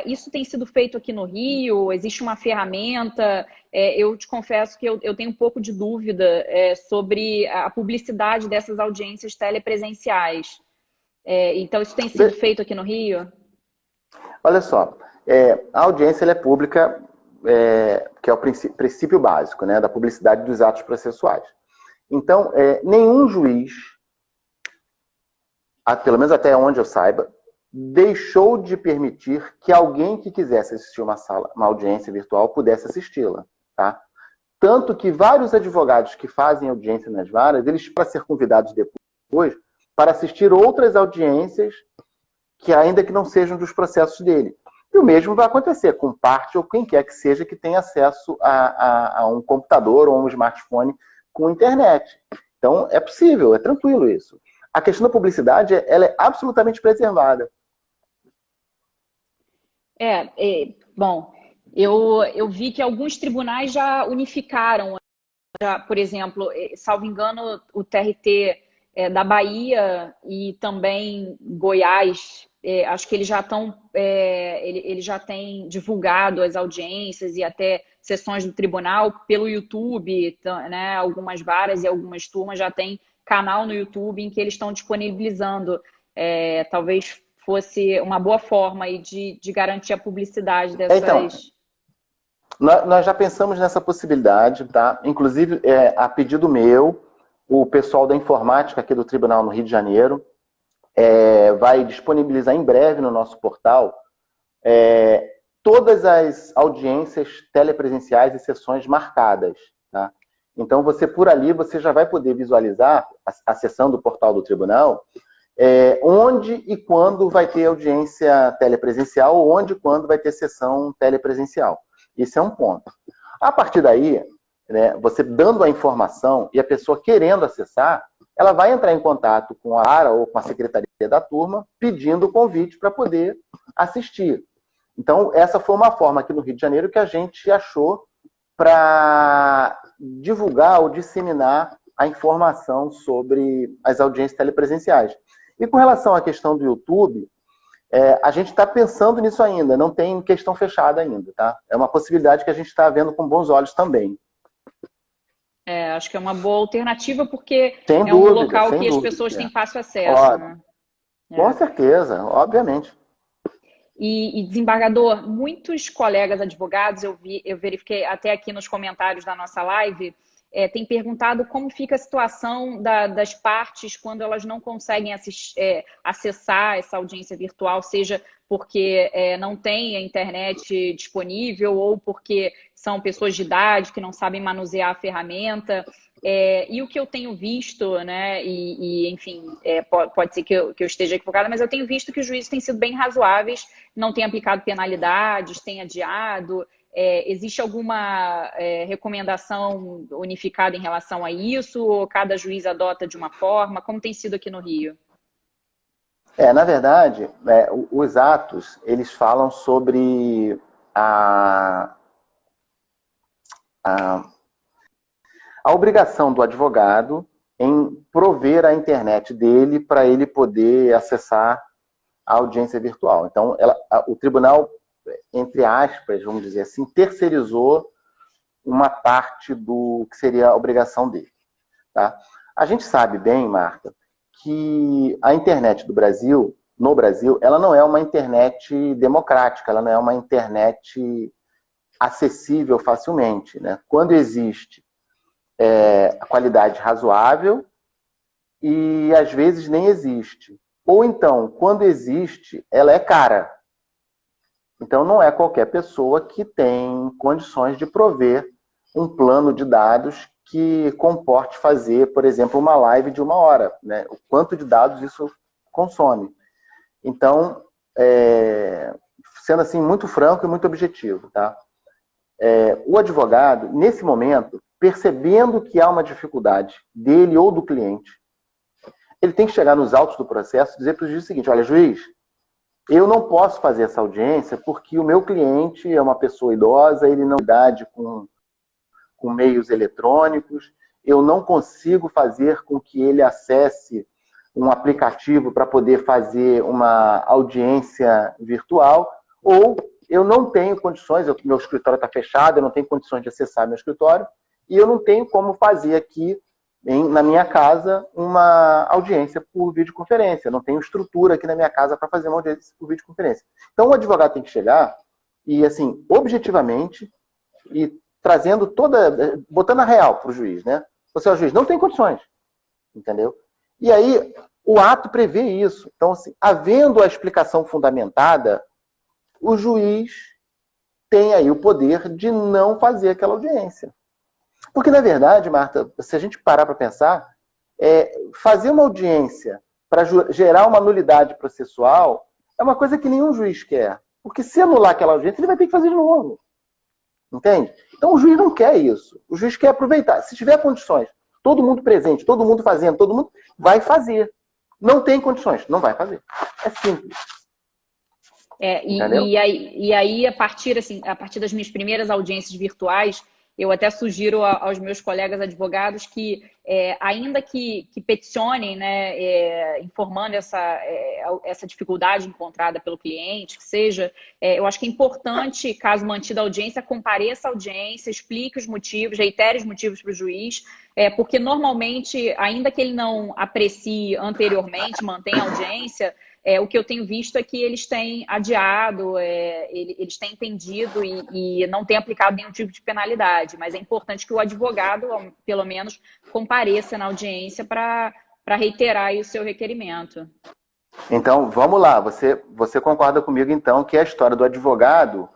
Isso tem sido feito aqui no Rio? Existe uma ferramenta? Eu te confesso que eu tenho um pouco de dúvida sobre a publicidade dessas audiências telepresenciais. Então, isso tem sido feito aqui no Rio? Olha só, a audiência ela é pública, que é o princípio básico, né, da publicidade dos atos processuais. Então, nenhum juiz, pelo menos até onde eu saiba, deixou de permitir que alguém que quisesse assistir uma audiência virtual pudesse assisti-la, tá? Tanto que vários advogados que fazem audiência nas varas, eles para ser convidados depois para assistir outras audiências que ainda que não sejam dos processos dele. E o mesmo vai acontecer com parte ou quem quer que seja que tenha acesso a um computador ou um smartphone com internet. Então, é possível, é tranquilo isso. A questão da publicidade, ela é absolutamente preservada. Bom, eu vi que alguns tribunais já unificaram, por exemplo, salvo engano, o TRT da Bahia e também Goiás, acho que eles já estão, ele já tem divulgado as audiências e até sessões do tribunal pelo YouTube, né? Algumas varas e algumas turmas já têm canal no YouTube em que eles estão disponibilizando. Talvez fosse uma boa forma aí de garantir a publicidade dessas... Então, nós já pensamos nessa possibilidade, tá? Inclusive, a pedido meu, o pessoal da informática aqui do Tribunal no Rio de Janeiro vai disponibilizar em breve no nosso portal todas as audiências telepresenciais e sessões marcadas, tá? Então, por ali, você já vai poder visualizar, acessando o portal do Tribunal, onde e quando vai ter audiência telepresencial, ou onde e quando vai ter sessão telepresencial. Isso é um ponto. A partir daí, né, você dando a informação e a pessoa querendo acessar, ela vai entrar em contato com a ARA ou com a secretaria da turma, pedindo o convite para poder assistir. Então, essa foi uma forma aqui no Rio de Janeiro que a gente achou para divulgar ou disseminar a informação sobre as audiências telepresenciais. E com relação à questão do YouTube, a gente está pensando nisso ainda, não tem questão fechada ainda, tá? É uma possibilidade que a gente está vendo com bons olhos também. Acho que é uma boa alternativa, porque sem um dúvida, local que as pessoas têm fácil acesso. Né? Com certeza, obviamente. E, desembargador, muitos colegas advogados, eu verifiquei até aqui nos comentários da nossa live, têm perguntado como fica a situação das partes quando elas não conseguem acessar essa audiência virtual, seja porque não tem a internet disponível ou porque são pessoas de idade que não sabem manusear a ferramenta. E o que eu tenho visto, né, enfim, pode ser que eu esteja equivocada, mas eu tenho visto que os juízes têm sido bem razoáveis, não têm aplicado penalidades, têm adiado. Existe alguma recomendação unificada em relação a isso? Ou cada juiz adota de uma forma? Como tem sido aqui no Rio? Na verdade, os atos, eles falam sobre a obrigação do advogado em prover a internet dele para ele poder acessar a audiência virtual. Então, o tribunal, entre aspas, vamos dizer assim, terceirizou uma parte do que seria a obrigação dele. Tá? A gente sabe bem, Marta, que a internet no Brasil, ela não é uma internet democrática, ela não é uma internet acessível facilmente. Né? Quando existe a qualidade razoável e às vezes nem existe. Ou então, quando existe, ela é cara. Então, não é qualquer pessoa que tem condições de prover um plano de dados que comporte fazer, por exemplo, uma live de 1 hora. Né? O quanto de dados isso consome. Então, sendo assim muito franco e muito objetivo, tá? O advogado, nesse momento, percebendo que há uma dificuldade dele ou do cliente, ele tem que chegar nos autos do processo e dizer para o juiz o seguinte: olha, juiz, eu não posso fazer essa audiência porque o meu cliente é uma pessoa idosa, ele não tem idade com meios eletrônicos, eu não consigo fazer com que ele acesse um aplicativo para poder fazer uma audiência virtual, ou eu não tenho condições, meu escritório está fechado, eu não tenho condições de acessar meu escritório, e eu não tenho como fazer aqui na minha casa uma audiência por videoconferência. Eu não tenho estrutura aqui na minha casa para fazer uma audiência por videoconferência. Então, o advogado tem que chegar e, assim, objetivamente, e trazendo botando a real para o juiz, né? Você, o juiz, não tem condições, entendeu? E aí, o ato prevê isso. Então, assim, havendo a explicação fundamentada, o juiz tem aí o poder de não fazer aquela audiência. Porque, na verdade, Marta, se a gente parar para pensar, fazer uma audiência para gerar uma nulidade processual é uma coisa que nenhum juiz quer. Porque se anular aquela audiência, ele vai ter que fazer de novo. Entende? Então, o juiz não quer isso. O juiz quer aproveitar. Se tiver condições, todo mundo presente, todo mundo fazendo, todo mundo vai fazer. Não tem condições, não vai fazer. É simples. E aí, a partir das minhas primeiras audiências virtuais, eu até sugiro aos meus colegas advogados que, ainda que peticionem, né, informando essa dificuldade encontrada pelo cliente, que seja, eu acho que é importante, caso mantida a audiência, compareça à audiência, explique os motivos, reitere os motivos para o juiz, porque normalmente, ainda que ele não aprecie anteriormente, mantenha a audiência, o que eu tenho visto é que eles têm adiado, eles têm entendido e não têm aplicado nenhum tipo de penalidade. Mas é importante que o advogado, pelo menos, compareça na audiência para reiterar aí o seu requerimento. Então, vamos lá. Você concorda comigo, então, que é a história do advogado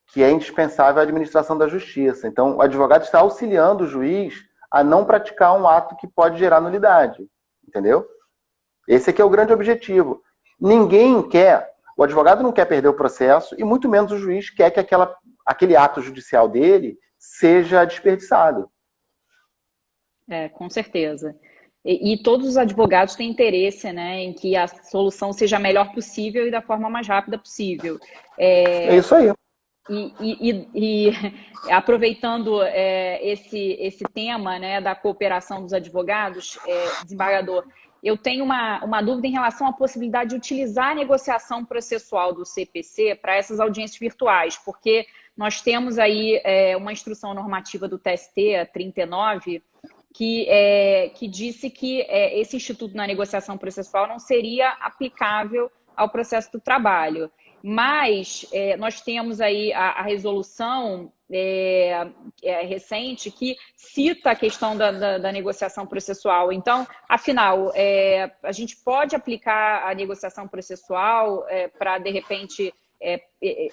que é indispensável à administração da justiça. Então, o advogado está auxiliando o juiz a não praticar um ato que pode gerar nulidade. Entendeu? Esse aqui é o grande objetivo. Ninguém quer, o advogado não quer perder o processo e muito menos o juiz quer que aquele ato judicial dele seja desperdiçado. Com certeza. E todos os advogados têm interesse, né, em que a solução seja a melhor possível e da forma mais rápida possível. É isso aí. E aproveitando esse tema, né, da cooperação dos advogados, desembargador, eu tenho uma dúvida em relação à possibilidade de utilizar a negociação processual do CPC para essas audiências virtuais, porque nós temos aí uma instrução normativa do TST, a 39, que disse que esse instituto na negociação processual não seria aplicável ao processo do trabalho. Mas nós temos aí a resolução recente que cita a questão da negociação processual. Então, afinal, a gente pode aplicar a negociação processual para, de repente,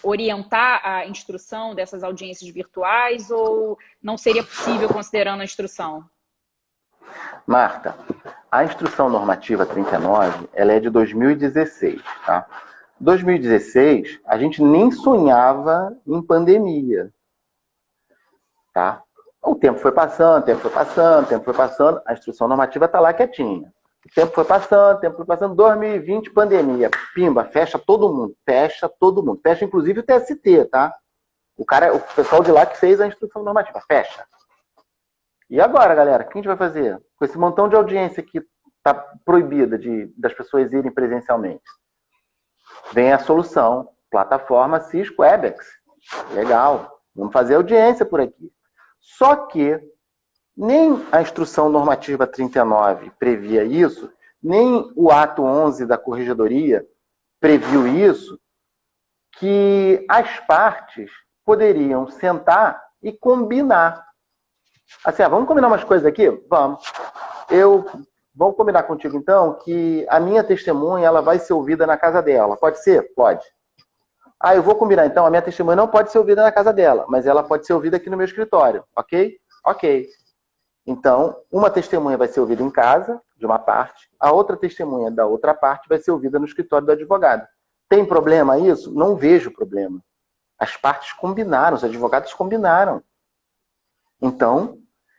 orientar a instrução dessas audiências virtuais ou não seria possível considerando a instrução? Marta, a instrução normativa 39, ela é de 2016, tá? 2016, a gente nem sonhava em pandemia, tá? O tempo foi passando, a instrução normativa está lá quietinha. O tempo foi passando, 2020, pandemia, pimba, fecha todo mundo, fecha inclusive o TST, tá? O pessoal de lá que fez a instrução normativa, fecha. E agora, galera, o que a gente vai fazer? Com esse montão de audiência que está proibida das pessoas irem presencialmente. Vem a solução, plataforma Cisco Webex. Legal, vamos fazer audiência por aqui. Só que nem a instrução normativa 39 previa isso, nem o ato 11 da Corregedoria previu isso, que as partes poderiam sentar e combinar. Assim, vamos combinar umas coisas aqui? Vamos. Vamos combinar contigo, então, que a minha testemunha ela vai ser ouvida na casa dela. Pode ser? Pode. Eu vou combinar, então, a minha testemunha não pode ser ouvida na casa dela, mas ela pode ser ouvida aqui no meu escritório. Ok? Ok. Então, uma testemunha vai ser ouvida em casa, de uma parte, a outra testemunha da outra parte vai ser ouvida no escritório do advogado. Tem problema isso? Não vejo problema. As partes combinaram, os advogados combinaram. Então,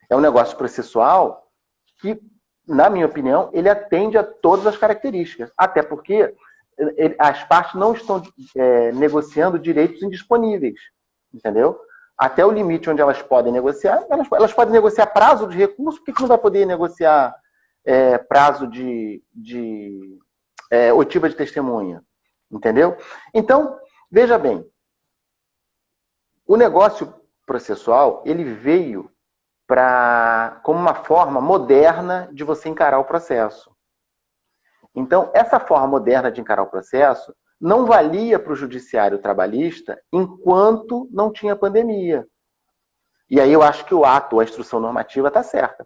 é um negócio processual que, na minha opinião, ele atende a todas as características. Até porque as partes não estão negociando direitos indisponíveis. Entendeu? Até o limite onde elas podem negociar, elas podem negociar prazo de recurso, por que não vai poder negociar prazo de oitiva de testemunha? Entendeu? Então, veja bem, o negócio processual, ele veio como uma forma moderna de você encarar o processo. Então, essa forma moderna de encarar o processo não valia para o judiciário trabalhista enquanto não tinha pandemia. E aí eu acho que a instrução normativa está certa.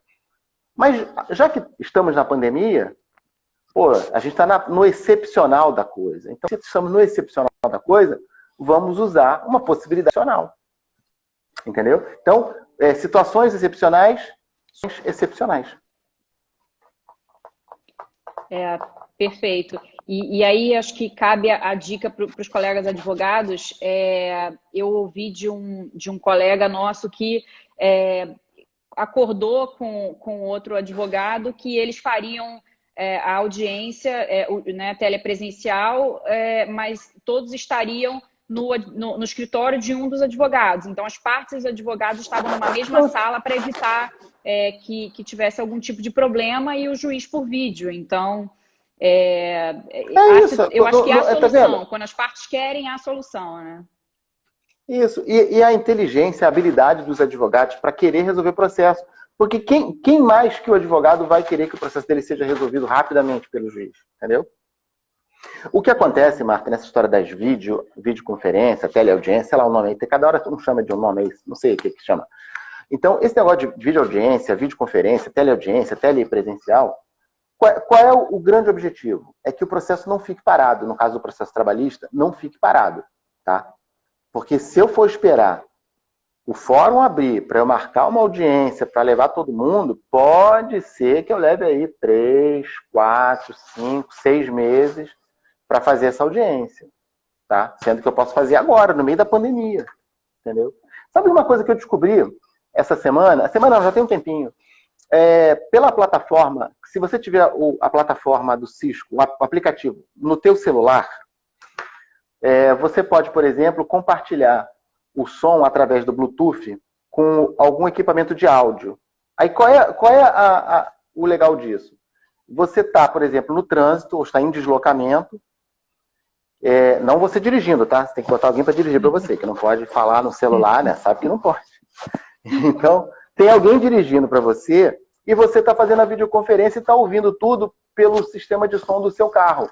Mas, já que estamos na pandemia, a gente está no excepcional da coisa. Então, se estamos no excepcional da coisa, vamos usar uma possibilidade excepcional. Entendeu? Então, situações excepcionais, Perfeito. E aí, acho que cabe a dica para os colegas advogados. Eu ouvi de um colega nosso que acordou com outro advogado que eles fariam a audiência, né, telepresencial, mas todos estariam no escritório de um dos advogados. Então, as partes dos advogados estavam numa mesma sala para evitar que tivesse algum tipo de problema, e o juiz por vídeo. Então, eu acho que há solução. Quando as partes querem, há solução, né? Isso. E a inteligência, a habilidade dos advogados para querer resolver o processo. Porque quem mais que o advogado vai querer que o processo dele seja resolvido rapidamente pelo juiz? Entendeu? O que acontece, Marta, nessa história das videoconferência, teleaudiência, sei lá o nome aí, cada hora um chama de um nome aí, não sei o que chama. Então, esse negócio de videoaudiência, videoconferência, teleaudiência, telepresencial, qual é o grande objetivo? É que o processo não fique parado, no caso do processo trabalhista, não fique parado, tá? Porque se eu for esperar o fórum abrir para eu marcar uma audiência, para levar todo mundo, pode ser que eu leve aí 3, 4, 5, 6 meses para fazer essa audiência, tá? Sendo que eu posso fazer agora, no meio da pandemia, entendeu? Sabe uma coisa que eu descobri essa semana? A semana já tem um tempinho. Pela plataforma, se você tiver a plataforma do Cisco, o aplicativo, no teu celular, você pode, por exemplo, compartilhar o som através do Bluetooth com algum equipamento de áudio. Aí qual é o legal disso? Você está, por exemplo, no trânsito, ou está em deslocamento, não você dirigindo, tá? Você tem que botar alguém para dirigir para você, que não pode falar no celular, né? Sabe que não pode. Então, tem alguém dirigindo para você e você está fazendo a videoconferência e está ouvindo tudo pelo sistema de som do seu carro.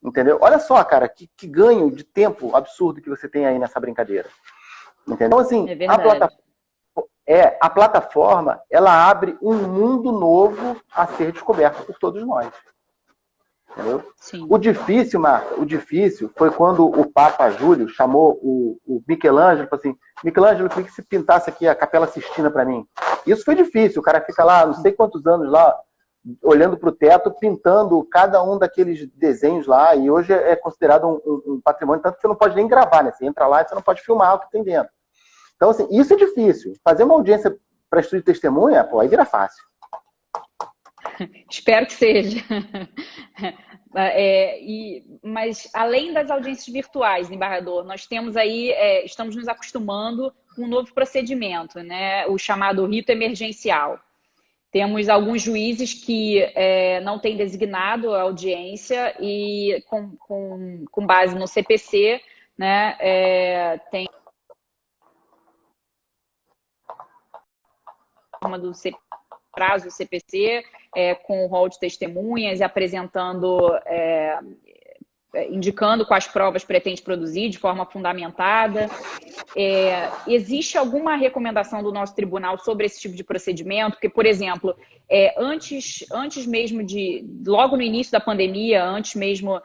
Entendeu? Olha só, cara, que ganho de tempo absurdo que você tem aí nessa brincadeira. Entendeu? Então, assim, a plataforma, ela abre um mundo novo a ser descoberto por todos nós. Entendeu? Sim. O difícil, Marta, foi quando o Papa Júlio chamou o Michelangelo e falou assim: Michelangelo, eu queria que você pintasse aqui a Capela Sistina para mim. Isso foi difícil, o cara fica lá, não sei quantos anos lá, olhando para o teto, pintando cada um daqueles desenhos lá, e hoje é considerado um patrimônio, tanto que você não pode nem gravar, né? Você entra lá e você não pode filmar o que tem dentro. Então, assim, isso é difícil. Fazer uma audiência para estudo de testemunha, pô, aí vira fácil. Espero que seja. Mas, além das audiências virtuais, embargador, nós temos aí, estamos nos acostumando com um novo procedimento, né? O chamado rito emergencial. Temos alguns juízes que não têm designado a audiência e, com base no CPC, né, tem forma do prazo do CPC, com o rol de testemunhas e apresentando, indicando quais provas pretende produzir de forma fundamentada. Existe alguma recomendação do nosso tribunal sobre esse tipo de procedimento? Porque, por exemplo, antes mesmo logo no início da pandemia, antes mesmo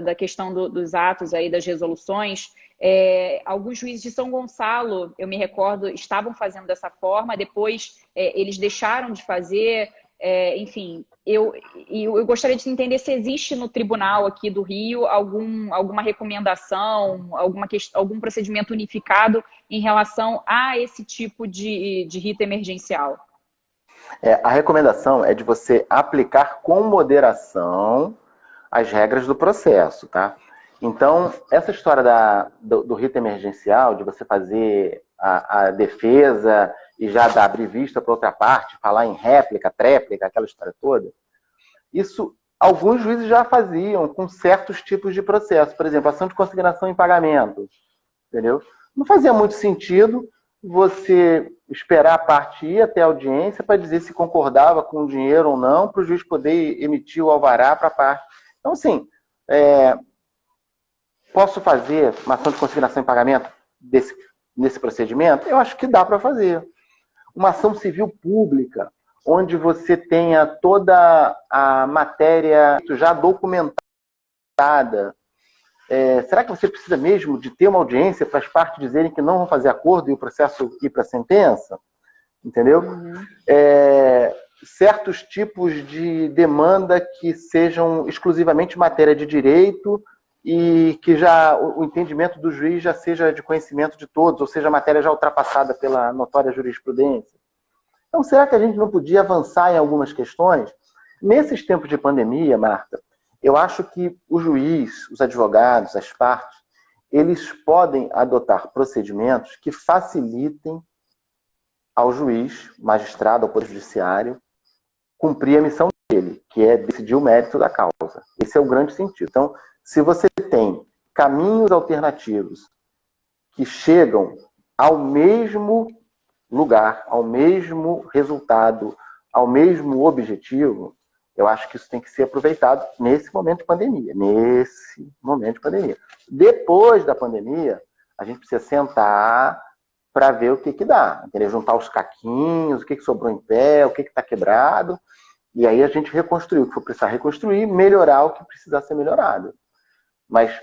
da questão dos atos aí, das resoluções, alguns juízes de São Gonçalo, eu me recordo, estavam fazendo dessa forma, depois eles deixaram de fazer. Enfim, eu gostaria de entender se existe no tribunal aqui do Rio alguma recomendação, algum procedimento unificado em relação a esse tipo de rito emergencial. A recomendação é de você aplicar com moderação as regras do processo, tá? Então, essa história do rito emergencial, de você fazer a defesa e já abrir vista para outra parte, falar em réplica, tréplica, aquela história toda, isso alguns juízes já faziam com certos tipos de processo. Por exemplo, ação de consignação em pagamento, entendeu? Não fazia muito sentido você esperar a parte ir até a audiência para dizer se concordava com o dinheiro ou não, para o juiz poder emitir o alvará para a parte. Então, assim, posso fazer uma ação de consignação em pagamento nesse procedimento? Eu acho que dá para fazer. Uma ação civil pública, onde você tenha toda a matéria já documentada. Será que você precisa mesmo de ter uma audiência para as partes dizerem que não vão fazer acordo e o processo ir para a sentença? Entendeu? Uhum. Certos tipos de demanda que sejam exclusivamente matéria de direito e que já o entendimento do juiz já seja de conhecimento de todos, ou seja, a matéria já ultrapassada pela notória jurisprudência. Então, será que a gente não podia avançar em algumas questões? Nesses tempos de pandemia, Marta, eu acho que o juiz, os advogados, as partes, eles podem adotar procedimentos que facilitem ao juiz, magistrado, ao poder judiciário, cumprir a missão dele, que é decidir o mérito da causa. Esse é o grande sentido. Então, se você tem caminhos alternativos que chegam ao mesmo lugar, ao mesmo resultado, ao mesmo objetivo, eu acho que isso tem que ser aproveitado nesse momento de pandemia. Nesse momento de pandemia. Depois da pandemia, a gente precisa sentar para ver o que dá. Entendeu? Juntar os caquinhos, o que sobrou em pé, o que está quebrado. E aí a gente reconstruir o que for precisar reconstruir, melhorar o que precisar ser melhorado. Mas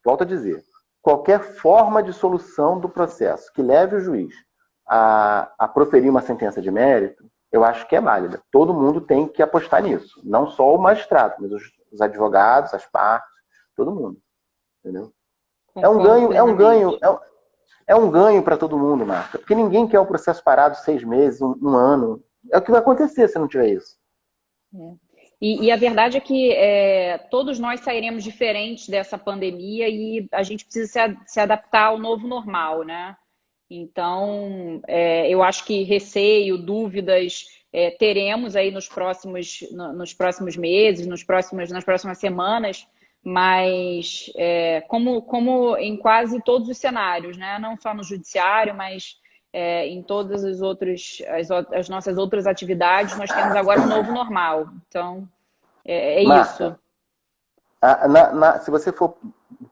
volto a dizer, qualquer forma de solução do processo que leve o juiz a proferir uma sentença de mérito, eu acho que é válida. Todo mundo tem que apostar nisso. Não só o magistrado, mas os advogados, as partes, todo mundo. Entendeu? É um ganho para todo mundo, Marta. Porque ninguém quer o processo parado 6 meses, um ano. É o que vai acontecer se não tiver isso. E a verdade é que todos nós sairemos diferentes dessa pandemia e a gente precisa se adaptar ao novo normal, né? Então, eu acho que receio, dúvidas, teremos aí nos próximos meses, nas próximas semanas, mas como em quase todos os cenários, né? Não só no judiciário, mas em todas as nossas outras atividades, nós temos agora um novo normal. Então, Marta, isso. Se você for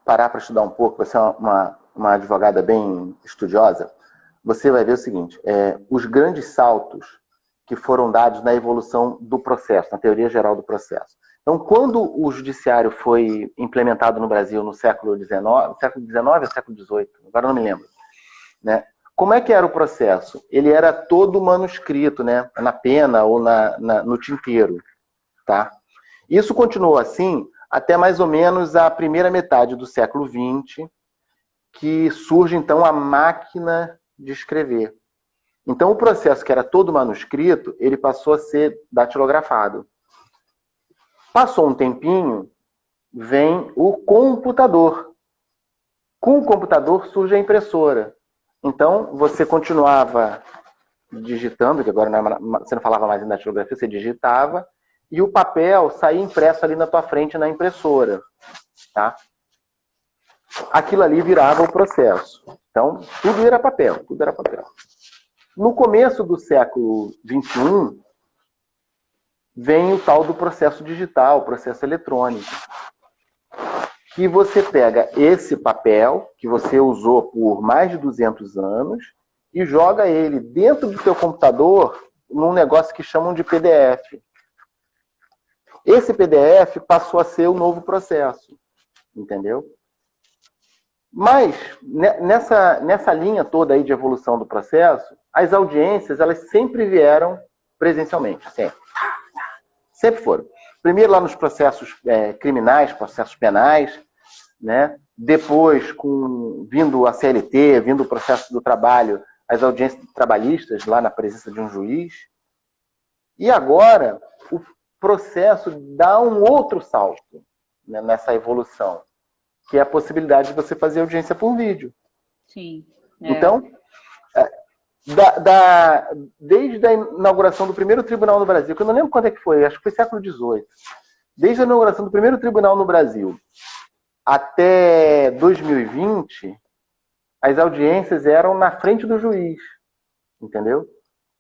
parar para estudar um pouco, você é uma advogada bem estudiosa, você vai ver o seguinte, os grandes saltos que foram dados na evolução do processo, na teoria geral do processo. Então, quando o judiciário foi implementado no Brasil no século XIX ou século XVIII, agora não me lembro, né? Como é que era o processo? Ele era todo manuscrito, né? Na pena ou no tinteiro, tá? Isso continuou assim até mais ou menos a primeira metade do século XX, que surge, então, a máquina de escrever. Então, o processo que era todo manuscrito, ele passou a ser datilografado. Passou um tempinho, vem o computador. Com o computador surge a impressora. Então, você continuava digitando, que agora você não falava mais em datilografia, você digitava, e o papel saía impresso ali na tua frente na impressora. Tá? Aquilo ali virava o processo. Então, tudo era papel, tudo era papel. No começo do século XXI, vem o tal do processo digital, processo eletrônico. Que você pega esse papel, que você usou por mais de 200 anos, e joga ele dentro do teu computador num negócio que chamam de PDF. Esse PDF passou a ser o novo processo, entendeu? Mas, nessa linha toda aí de evolução do processo, as audiências, elas sempre vieram presencialmente, sempre. Sempre foram. Primeiro lá nos processos criminais, processos penais, né? Depois, vindo a CLT, vindo o processo do trabalho, as audiências trabalhistas lá na presença de um juiz. E agora, o processo dá um outro salto, né, nessa evolução, que é a possibilidade de você fazer audiência por vídeo. Sim. Então, desde a inauguração do primeiro tribunal no Brasil, que eu não lembro quando é que foi, acho que foi século XVIII, desde a inauguração do primeiro tribunal no Brasil até 2020, as audiências eram na frente do juiz, entendeu?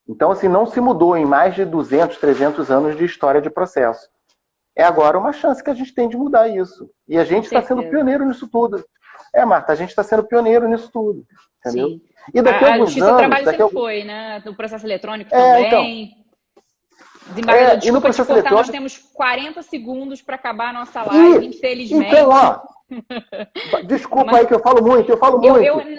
Então, assim, não se mudou em mais de 200, 300 anos de história de processo. É agora uma chance que a gente tem de mudar isso. E a gente está sendo pioneiro nisso tudo. Marta, a gente está sendo pioneiro nisso tudo, entendeu? Sim. E daqui a alguns Justiça do anos... Trabalho sempre foi, né? No processo eletrônico também. Então, Desembargador, desculpa te cortar, eletrônico... nós temos 40 segundos para acabar a nossa live, infelizmente. Então, desculpa aí que eu falo muito, Eu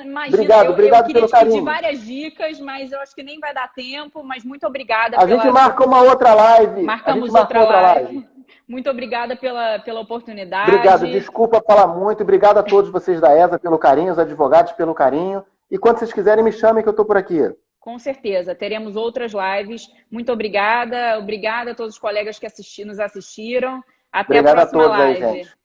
imagino, obrigado eu queria pelo te pedir carinho. várias dicas, mas eu acho que nem vai dar tempo, mas muito obrigada. A gente marca uma outra live. Marcamos outra live. Muito obrigada pela oportunidade. Obrigado, desculpa falar muito. Obrigado a todos vocês da ESA pelo carinho, os advogados pelo carinho. E quando vocês quiserem, me chamem que eu estou por aqui. Com certeza, teremos outras lives. Muito obrigada. Obrigada a todos os colegas que nos assistiram. Até a Obrigado a próxima todos aí, live. gente.